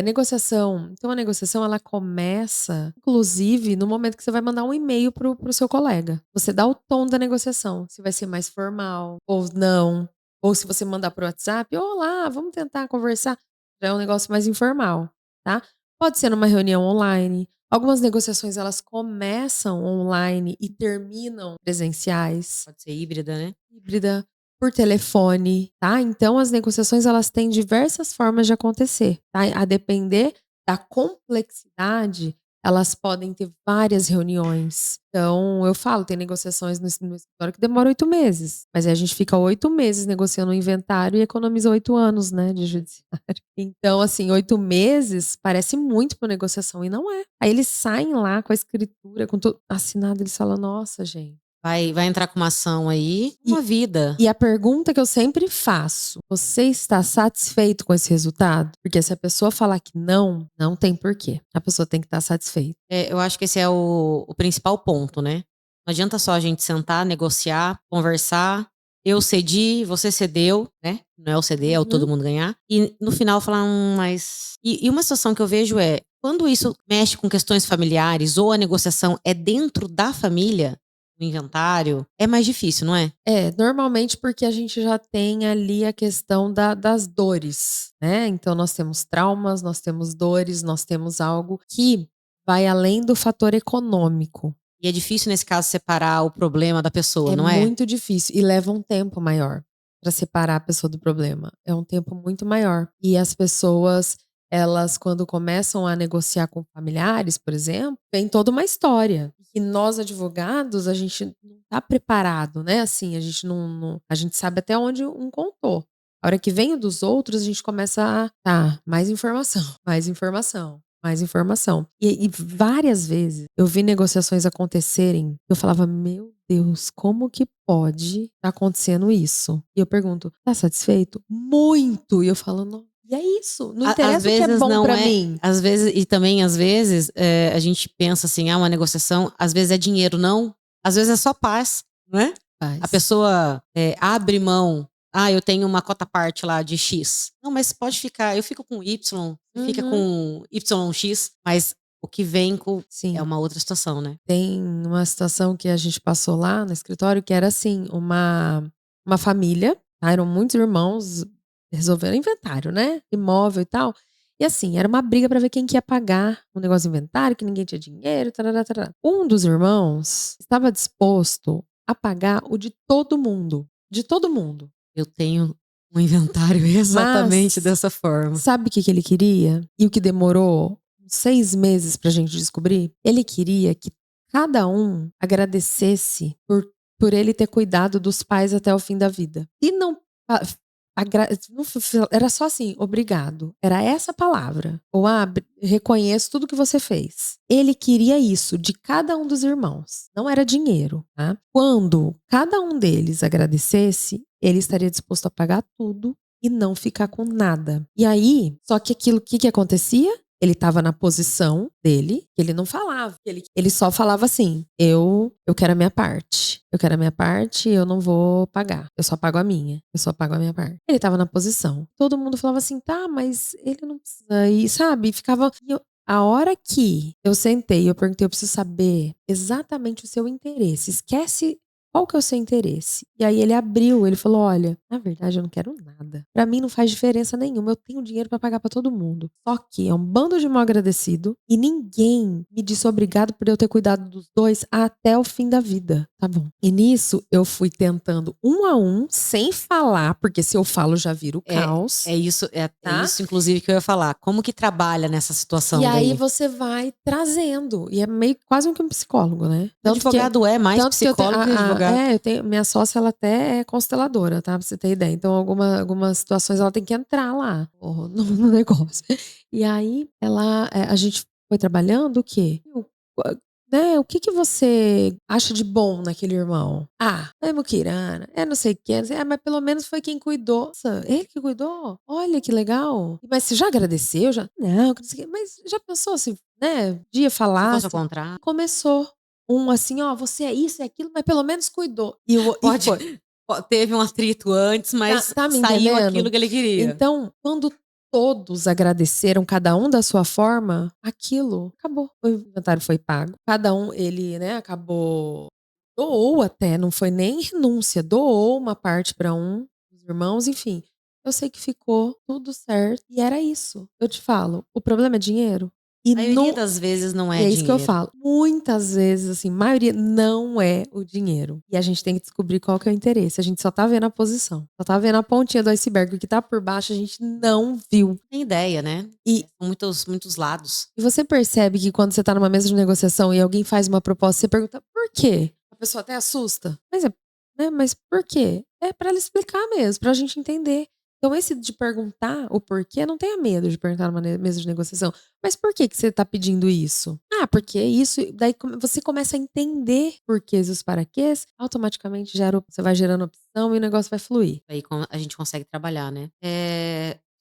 Negociação. Então, a negociação, ela começa, inclusive, no momento que você vai mandar um e-mail pro seu colega. Você dá o tom da negociação. Se vai ser mais formal ou não. Ou se você mandar pro WhatsApp, olá, vamos tentar conversar. Já é um negócio mais informal, tá? Pode ser numa reunião online. Algumas negociações, elas começam online e terminam presenciais. Pode ser híbrida, né? Híbrida, por telefone, tá? Então, as negociações, elas têm diversas formas de acontecer, tá? A depender da complexidade, elas podem ter várias reuniões. Então, eu falo, tem negociações no escritório que demora 8 meses. Mas aí a gente fica 8 meses negociando o inventário e economiza 8 anos, né, de judiciário. Então, assim, 8 meses parece muito pra negociação e não é. Aí eles saem lá com a escritura, com tudo assinado, eles falam, nossa, gente. Vai entrar com uma ação aí, uma vida. E a pergunta que eu sempre faço, você está satisfeito com esse resultado? Porque se a pessoa falar que não, não tem porquê. A pessoa tem que estar satisfeita. Eu acho que esse é o principal ponto, né? Não adianta só a gente sentar, negociar, conversar. Eu cedi, você cedeu, né? Não é o ceder, é o todo mundo ganhar. E no final falar, mas. E uma situação que eu vejo é, quando isso mexe com questões familiares ou a negociação é dentro da família, no inventário, é mais difícil, não é? Normalmente porque a gente já tem ali a questão das dores, né? Então nós temos traumas, nós temos dores, nós temos algo que vai além do fator econômico. E é difícil, nesse caso, separar o problema da pessoa, não É é? muito difícil e leva um tempo maior para separar a pessoa do problema. É um tempo muito maior. E as pessoas, elas, quando começam a negociar com familiares, por exemplo, tem toda uma história. E nós, advogados, a gente não está preparado, né? Assim, a gente a gente sabe até onde um contou. A hora que vem o dos outros, a gente começa a. Tá, mais informação, mais informação. Mais informação. E várias vezes eu vi negociações acontecerem. Eu falava, meu Deus, como que pode estar acontecendo isso? E eu pergunto, tá satisfeito? Muito! E eu falo, não. E é isso. Não interessa Às o que é vezes bom não pra é. mim. Às vezes, e também às vezes, a gente pensa assim, uma negociação, às vezes é dinheiro, não. Às vezes é só paz, não é? A pessoa abre mão. Eu tenho uma cota parte lá de X. Não, mas pode ficar, eu fico com Y, você fica com YX, mas o que vem Sim. é uma outra situação, né? Tem uma situação que a gente passou lá no escritório que era assim, uma família, tá? Eram muitos irmãos, resolveram inventário, né? Imóvel e tal. E assim, era uma briga pra ver quem que ia pagar o negócio de inventário, que ninguém tinha dinheiro, tarará, tarará. Um dos irmãos estava disposto a pagar o de todo mundo. De todo mundo. Eu tenho um inventário exatamente Mas, dessa forma. sabe o que ele queria? E o que demorou 6 meses pra gente descobrir? Ele queria que cada um agradecesse por ele ter cuidado dos pais até o fim da vida. E não. Era só assim, obrigado. Era essa palavra. Ou reconheço tudo que você fez. Ele queria isso de cada um dos irmãos. Não era dinheiro, tá? Quando cada um deles agradecesse, ele estaria disposto a pagar tudo e não ficar com nada. E aí, só que aquilo, o que acontecia? Ele estava na posição dele, que ele não falava. Ele só falava assim: eu quero a minha parte. Eu quero a minha parte, eu não vou pagar. Eu só pago a minha. Eu só pago a minha parte. Ele estava na posição. Todo mundo falava assim: tá, mas ele não precisa. E sabe, ficava. A hora que eu sentei, eu perguntei, eu preciso saber exatamente o seu interesse. Esquece qual que é o seu interesse. E aí ele abriu, ele falou, olha, na verdade eu não quero nada. Pra mim não faz diferença nenhuma, eu tenho dinheiro pra pagar pra todo mundo. Só que é um bando de mal agradecido e ninguém me disse obrigado por eu ter cuidado dos dois até o fim da vida. Tá bom. E nisso eu fui tentando um a um, sem falar, porque se eu falo já vira o caos. É isso, tá? isso inclusive que eu ia falar. Como que trabalha nessa situação E aí daí? você vai trazendo. E é meio quase um psicólogo, né? O advogado é mais psicólogo que advogado. Eu tenho, minha sócia, ela até é consteladora, tá? Pra você ter ideia. Então, algumas situações ela tem que entrar lá no negócio. E aí, a gente foi trabalhando o quê? Né? O que você acha de bom naquele irmão? É muquirana, é não sei o que, mas pelo menos foi quem cuidou. Nossa, ele que cuidou? Olha que legal. Mas você já agradeceu? Já? Não, mas já pensou se, né, dia falar? Se fosse ao contrário. Começou assim, você é isso, é aquilo, mas pelo menos cuidou. Teve um atrito antes, mas Tá me saiu entendendo? aquilo que ele queria. Então, quando todos agradeceram, cada um da sua forma, aquilo acabou. O inventário foi pago. Cada um, ele, né, acabou. Doou até, não foi nem renúncia, doou uma parte para um dos irmãos, enfim. Eu sei que ficou tudo certo e era isso. Eu te falo, o problema é dinheiro? E A maioria não das vezes não e é é isso que eu dinheiro. falo. Muitas vezes, assim, maioria não é o dinheiro. E a gente tem que descobrir qual que é o interesse. A gente só tá vendo a posição. Só tá vendo a pontinha do iceberg. O que tá por baixo a gente não viu. Tem ideia, né? E, São muitos lados. e você percebe que quando você tá numa mesa de negociação e alguém faz uma proposta, você pergunta por quê? A pessoa até assusta. Mas por quê? É pra ela explicar mesmo, pra gente entender. Então, esse de perguntar o porquê, não tenha medo de perguntar numa mesa de negociação. Mas por que que você tá pedindo isso? Ah, porque isso. Daí você começa a entender porquês e os paraquês, automaticamente você vai gerando opção e o negócio vai fluir. Aí a gente consegue trabalhar, né?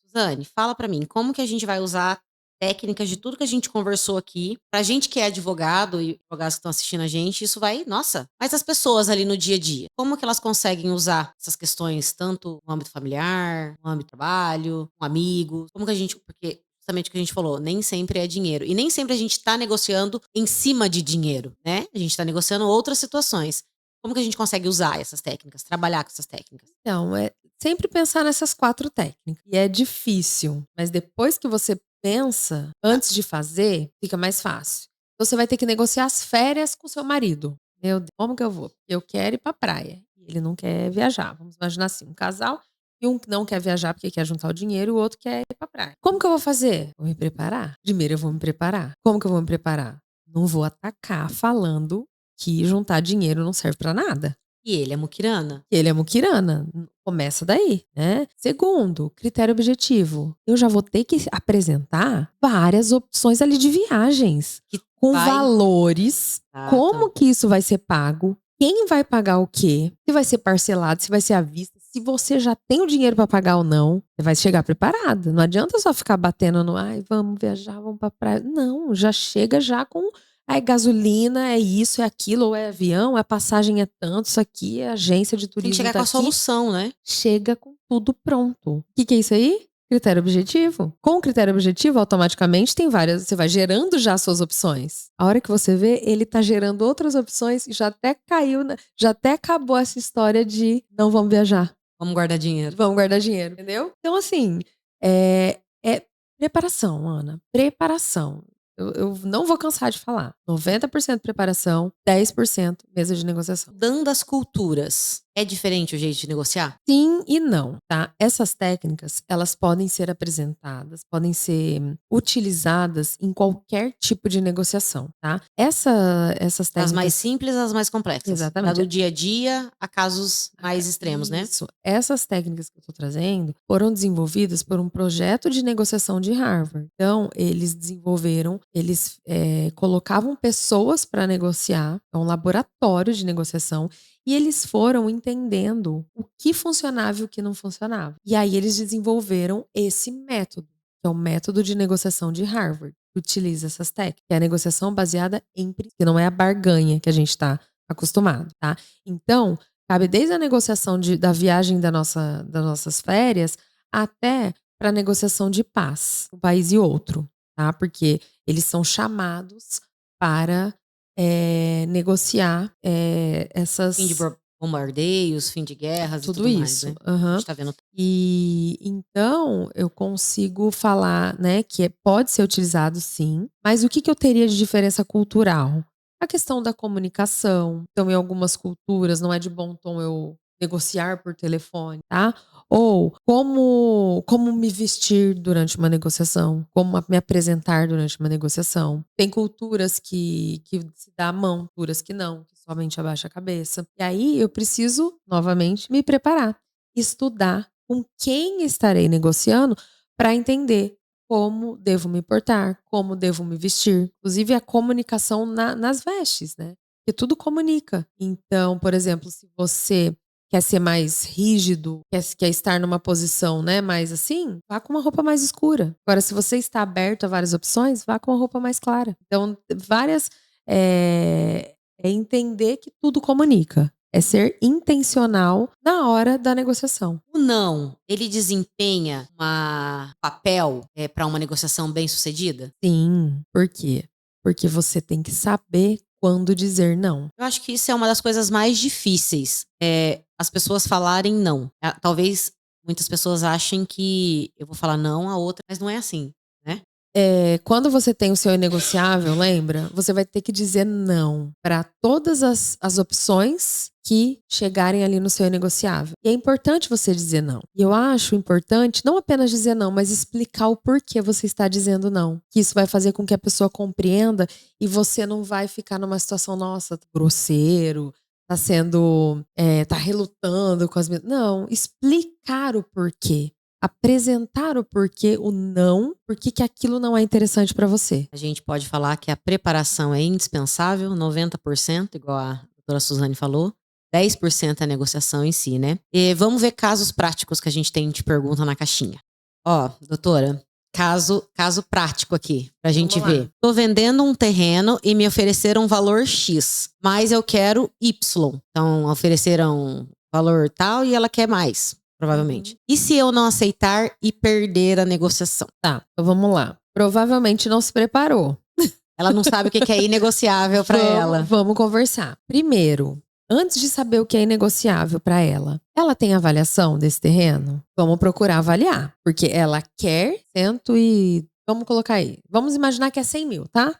Suzane, fala pra mim, como que a gente vai usar técnicas de tudo que a gente conversou aqui? Pra gente que é advogado e advogados que estão assistindo a gente, isso vai, nossa, mas as pessoas ali no dia a dia, como que elas conseguem usar essas questões tanto no âmbito familiar, no âmbito do trabalho, com amigos? Como que a gente, porque justamente o que a gente falou, nem sempre é dinheiro. E nem sempre a gente tá negociando em cima de dinheiro, né? A gente tá negociando outras situações. Como que a gente consegue usar essas técnicas, trabalhar com essas técnicas? Então, é sempre pensar nessas 4 técnicas. E é difícil, mas depois que você pensa, antes de fazer, fica mais fácil. Então, você vai ter que negociar as férias com seu marido. Meu Deus, como que eu vou? Eu quero ir pra praia. E ele não quer viajar. Vamos imaginar assim, um casal e um não quer viajar porque quer juntar o dinheiro e o outro quer ir pra praia. Como que eu vou fazer? Vou me preparar. Primeiro eu vou me preparar. Como que eu vou me preparar? Não vou atacar falando que juntar dinheiro não serve pra nada. E ele é muquirana? Ele é muquirana. Começa daí, né? Segundo, critério objetivo. Eu já vou ter que apresentar várias opções ali de viagens. Que Com vai. valores. Exato. Como que isso vai ser pago? Quem vai pagar o quê? Se vai ser parcelado, se vai ser à vista. Se você já tem o dinheiro pra pagar ou não, você vai chegar preparado. Não adianta só ficar batendo no, ai, vamos viajar, vamos pra praia. Não, já chega já com é gasolina, é isso, é aquilo, ou é avião, a passagem é tanto, isso aqui, é agência de Tem que turismo chegar tá com a aqui. solução, né? Chega com tudo pronto. O que é isso aí? Critério objetivo. Com o critério objetivo, automaticamente tem várias. Você vai gerando já as suas opções. A hora que você vê, ele tá gerando outras opções e já até caiu, já até acabou essa história de não vamos viajar. Vamos guardar dinheiro. Vamos guardar dinheiro, entendeu? Então, assim, é preparação, Ana. Preparação. Eu não vou cansar de falar. 90% preparação, 10% mesa de negociação. Dando as culturas, é diferente o jeito de negociar? Sim e não, tá? Essas técnicas, elas podem ser apresentadas, podem ser utilizadas em qualquer tipo de negociação, tá? Essas técnicas... As mais simples, as mais complexas. Exatamente. Do dia a dia a casos mais extremos, né? Isso. Essas técnicas que eu tô trazendo foram desenvolvidas por um projeto de negociação de Harvard. Então, eles desenvolveram, eles colocavam pessoas para negociar, é um laboratório de negociação, e eles foram entendendo o que funcionava e o que não funcionava. E aí eles desenvolveram esse método, que é o método de negociação de Harvard, que utiliza essas técnicas, que é a negociação baseada em princípio, que não é a barganha que a gente está acostumado, tá? Então, cabe desde a negociação da viagem das nossas férias até para a negociação de paz, um país e outro, tá? Porque eles são chamados para negociar essas... Fim de bombardeios, fim de guerras tudo e tudo isso. mais, né? A gente tá vendo. E então eu consigo falar, né, que pode ser utilizado sim, mas o que eu teria de diferença cultural? A questão da comunicação. Então, em algumas culturas, não é de bom tom eu negociar por telefone, tá? Ou como me vestir durante uma negociação, como me apresentar durante uma negociação. Tem culturas que se dá a mão, culturas que não, que somente abaixa a cabeça. E aí eu preciso, novamente, me preparar, estudar com quem estarei negociando para entender como devo me portar, como devo me vestir. Inclusive a comunicação nas vestes, né? Porque tudo comunica. Então, por exemplo, se você quer ser mais rígido, quer estar numa posição, né, mais assim, vá com uma roupa mais escura. Agora, se você está aberto a várias opções, vá com uma roupa mais clara. Então, é entender que tudo comunica. É ser intencional na hora da negociação. O não, ele desempenha um papel para uma negociação bem sucedida? Sim. Por quê? Porque você tem que saber quando dizer não. Eu acho que isso é uma das coisas mais difíceis. As pessoas falarem não. Talvez muitas pessoas achem que eu vou falar não a outra, mas não é assim, né? Quando você tem o seu inegociável, lembra? Você vai ter que dizer não para todas as opções que chegarem ali no seu inegociável. E é importante você dizer não. E eu acho importante não apenas dizer não, mas explicar o porquê você está dizendo não. Que isso vai fazer com que a pessoa compreenda e você não vai ficar numa situação, nossa, grosseiro, tá sendo, tá relutando com as minhas... Não, explicar o porquê. Apresentar o porquê, o não, por que aquilo não é interessante para você. A gente pode falar que a preparação é indispensável, 90%, igual a doutora Suzane falou. 10% é a negociação em si, né? E vamos ver casos práticos que a gente tem de pergunta na caixinha. Ó, doutora, caso prático aqui, pra gente ver. Tô vendendo um terreno e me ofereceram um valor X, mas eu quero Y. Então, ofereceram valor tal e ela quer mais, provavelmente. E se eu não aceitar e perder a negociação? Tá, então vamos lá. Provavelmente não se preparou. Ela não sabe o que é inegociável pra ela. Vamos conversar. Primeiro, antes de saber o que é inegociável para ela tem avaliação desse terreno? Vamos procurar avaliar. Porque ela quer vamos colocar aí. Vamos imaginar que é 100 mil, tá?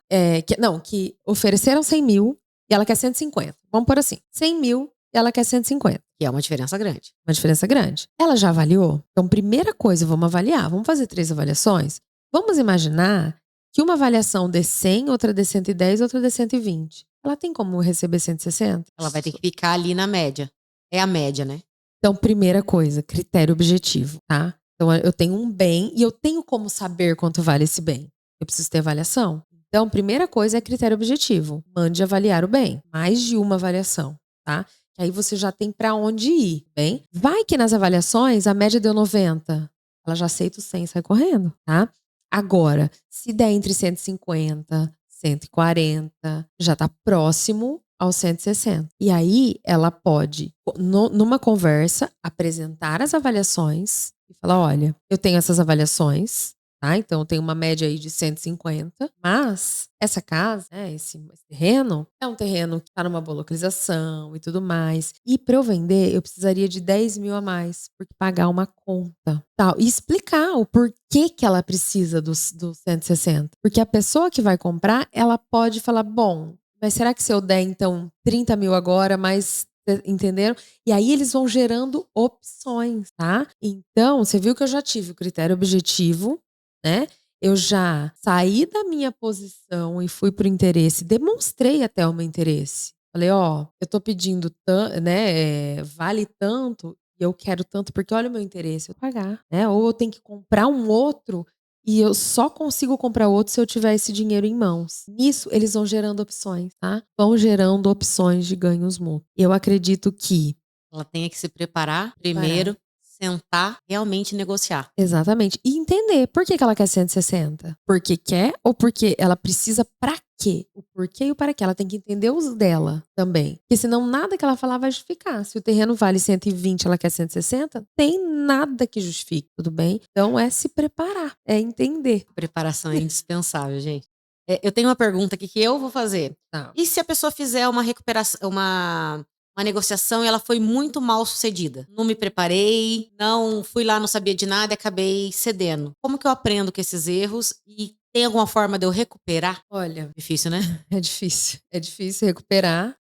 Que ofereceram 100 mil e ela quer 150. Vamos por assim. 100 mil e ela quer 150. Que é uma diferença grande. Uma diferença grande. Ela já avaliou? Então, primeira coisa, vamos avaliar. Vamos fazer 3 avaliações? Vamos imaginar que uma avaliação dê 100, outra dê 110, outra dê 120. Ela tem como receber 160? Ela vai ter que ficar ali na média. É a média, né? Então, primeira coisa, critério objetivo, tá? Então, eu tenho um bem e eu tenho como saber quanto vale esse bem. Eu preciso ter avaliação. Então, primeira coisa é critério objetivo. Mande avaliar o bem. Mais de uma avaliação, tá? Que aí você já tem pra onde ir, bem? Vai que nas avaliações a média deu 90. Ela já aceita o 100 e sai correndo, tá? Agora, se der entre 150, 140, já tá próximo aos 160. E aí, ela pode, numa conversa, apresentar as avaliações e falar, olha, eu tenho essas avaliações, tá? Então, eu tenho uma média aí de 150, mas essa casa, né, esse terreno, é um terreno que tá numa boa localização e tudo mais. E para eu vender, eu precisaria de 10 mil a mais, porque pagar uma conta, tal. E explicar o porquê que ela precisa dos 160. Porque a pessoa que vai comprar, ela pode falar, bom, mas será que se eu der, então, 30 mil agora, mas... Entenderam? E aí eles vão gerando opções, tá? Então, você viu que eu já tive o critério objetivo, né? Eu já saí da minha posição e fui pro interesse, demonstrei até o meu interesse. Falei, ó, eu tô pedindo tanto, né? Vale tanto, e eu quero tanto, porque olha o meu interesse, eu vou pagar, né? Ou eu tenho que comprar um outro e eu só consigo comprar outro se eu tiver esse dinheiro em mãos. Nisso, eles vão gerando opções, tá? Vão gerando opções de ganhos mútuos. Eu acredito que ela tenha que se preparar primeiro, sentar, realmente negociar. Exatamente. E entender por que ela quer 160. Porque quer ou porque ela precisa pra quê? O porquê e o para quê. Ela tem que entender os dela também. Porque senão nada que ela falar vai justificar. Se o terreno vale 120 ela quer 160, tem nada que justifique, tudo bem? Então é se preparar, é entender. Preparação é indispensável, gente. Eu tenho uma pergunta aqui que eu vou fazer. Tá. E se a pessoa fizer uma recuperação, uma negociação e ela foi muito mal sucedida? Não me preparei, não fui lá, não sabia de nada e acabei cedendo. Como que eu aprendo com esses erros e tem alguma forma de eu recuperar? Olha, Difícil, né? é difícil. É difícil recuperar.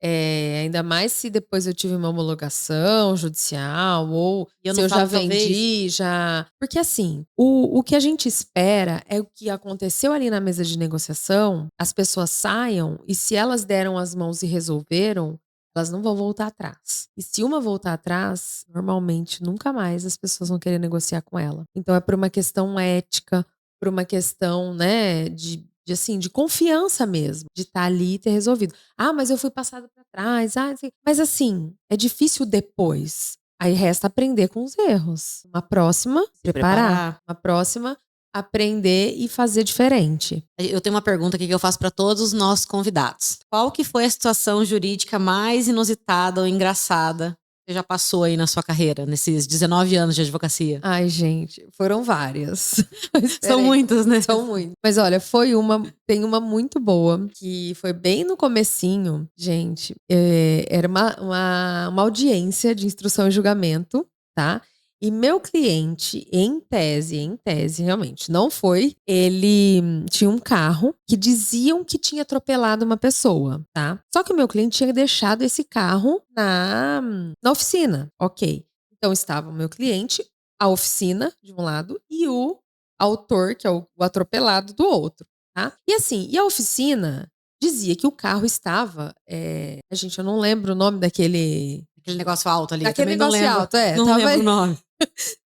Ainda mais se depois eu tive uma homologação judicial ou se eu já vendi, já... Porque assim, o que a gente espera é o que aconteceu ali na mesa de negociação, as pessoas saiam e se elas deram as mãos e resolveram, elas não vão voltar atrás. E se uma voltar atrás, normalmente nunca mais as pessoas vão querer negociar com ela. Então é por uma questão ética, por uma questão, né, de confiança mesmo, de estar ali e ter resolvido. Ah, mas eu fui passado para trás. Mas assim, é difícil depois. Aí resta aprender com os erros. Uma próxima, preparar. Uma próxima, aprender e fazer diferente. Eu tenho uma pergunta aqui que eu faço para todos os nossos convidados. Qual que foi a situação jurídica mais inusitada ou engraçada que você já passou aí na sua carreira, nesses 19 anos de advocacia? Ai, gente, foram várias. São muitas, né? São muitas. Mas olha, tem uma muito boa, que foi bem no comecinho, gente. Era uma audiência de instrução e julgamento, tá? E meu cliente, em tese, realmente, não foi. Ele tinha um carro que diziam que tinha atropelado uma pessoa, tá? Só que o meu cliente tinha deixado esse carro na oficina, ok. Então estava o meu cliente, a oficina de um lado e o autor, que é o atropelado, do outro, tá? E assim, a oficina dizia que o carro estava, gente, eu não lembro o nome daquele negócio alto ali. Daquele negócio alto, Não tava lembro o nome.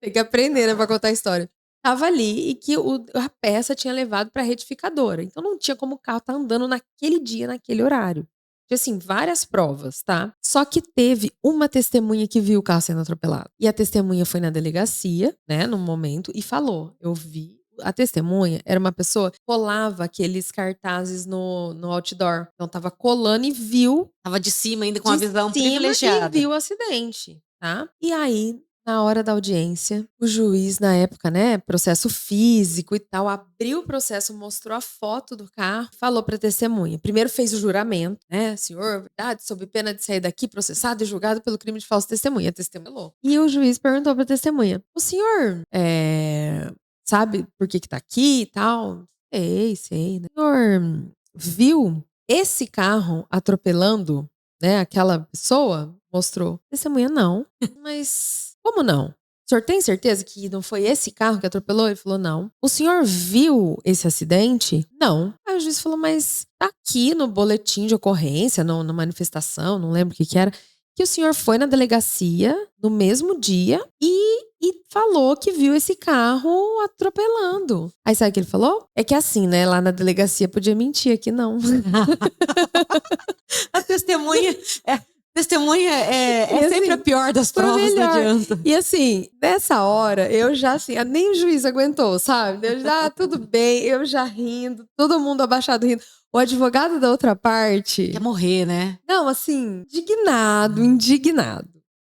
Tem que aprender, né, pra contar a história. Tava ali e que a peça tinha levado pra retificadora. Então não tinha como o carro estar andando naquele dia, naquele horário. Tinha, assim, várias provas, tá? Só que teve uma testemunha que viu o carro sendo atropelado. E a testemunha foi na delegacia, né, no momento, e falou: eu vi. A testemunha era uma pessoa que colava aqueles cartazes no outdoor. Então tava colando e viu. Tava de cima ainda com a visão privilegiada. E viu o acidente, tá? E aí, na hora da audiência, o juiz, na época, né, processo físico e tal, abriu o processo, mostrou a foto do carro, falou pra testemunha. Primeiro fez o juramento, né, senhor, verdade, sob pena de sair daqui processado e julgado pelo crime de falsa testemunha. A testemunha falou. E o juiz perguntou pra testemunha: o senhor sabe por que tá aqui e tal? Sei, né? O senhor viu esse carro atropelando, né, aquela pessoa? Mostrou. Testemunha, não. Mas como não? O senhor tem certeza que não foi esse carro que atropelou? Ele falou, não. O senhor viu esse acidente? Não. Aí o juiz falou, mas tá aqui no boletim de ocorrência, na manifestação, não lembro o que era, que o senhor foi na delegacia no mesmo dia e falou que viu esse carro atropelando. Aí sabe o que ele falou? É que assim, né, lá na delegacia podia mentir, aqui não. A testemunha é sempre a pior das provas, não adianta. E assim, nessa hora, eu já assim, nem o juiz aguentou, sabe? Eu já, tudo bem, eu já rindo, todo mundo abaixado rindo. O advogado da outra parte... Quer morrer, né? Não, assim, indignado.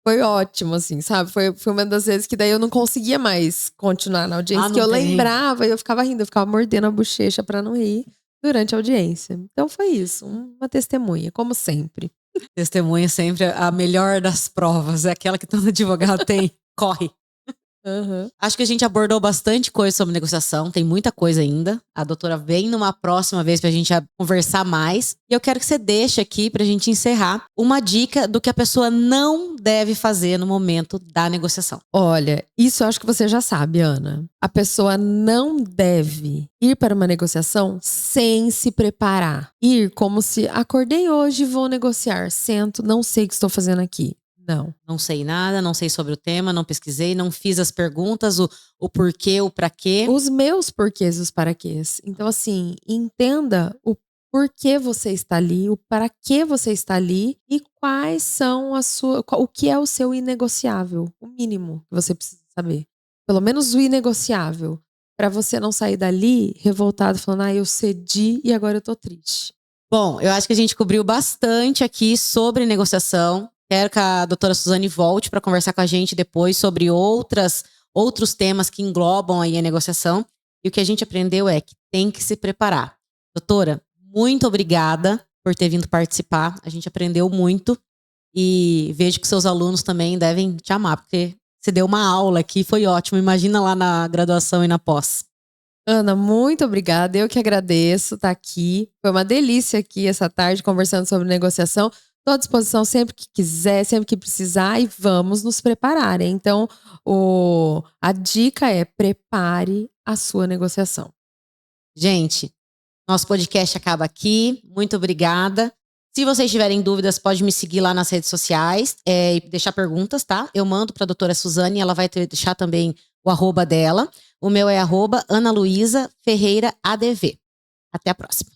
Foi ótimo, assim, sabe? Foi uma das vezes que daí eu não conseguia mais continuar na audiência. Que eu lembrava e eu ficava rindo, eu ficava mordendo a bochecha pra não rir durante a audiência. Então foi isso, uma testemunha, como sempre. Testemunha sempre a melhor das provas. É aquela que todo advogado tem. Corre. Uhum. Acho que a gente abordou bastante coisa sobre negociação. Tem muita coisa ainda. A doutora vem numa próxima vez pra gente conversar mais. E eu quero que você deixe aqui pra gente encerrar uma dica do que a pessoa não deve fazer no momento da negociação. Olha, isso eu acho que você já sabe, Ana. A pessoa não deve ir para uma negociação sem se preparar. Ir como se acordei hoje e vou negociar. Sento, não sei o que estou fazendo aqui. Não sei nada, não sei sobre o tema, não pesquisei, não fiz as perguntas, o porquê, o pra quê. Os meus porquês e os paraquês. Então, assim, entenda o porquê você está ali, o para que você está ali e quais são o que é o seu inegociável, o mínimo que você precisa saber. Pelo menos o inegociável, para você não sair dali revoltado, falando, eu cedi e agora eu tô triste. Bom, eu acho que a gente cobriu bastante aqui sobre negociação. Quero que a doutora Suzane volte para conversar com a gente depois sobre outros temas que englobam aí a negociação. E o que a gente aprendeu é que tem que se preparar. Doutora, muito obrigada por ter vindo participar. A gente aprendeu muito e vejo que seus alunos também devem te amar, porque você deu uma aula aqui, foi ótimo. Imagina lá na graduação e na pós. Ana, muito obrigada. Eu que agradeço estar aqui. Foi uma delícia aqui essa tarde conversando sobre negociação. Estou à disposição sempre que quiser, sempre que precisar e vamos nos preparar. Então, a dica é prepare a sua negociação. Gente, nosso podcast acaba aqui. Muito obrigada. Se vocês tiverem dúvidas, pode me seguir lá nas redes sociais e deixar perguntas, tá? Eu mando para a doutora Suzane, ela vai deixar também o @ dela. O meu é @AnaLuisaFerreiraADV. Até a próxima.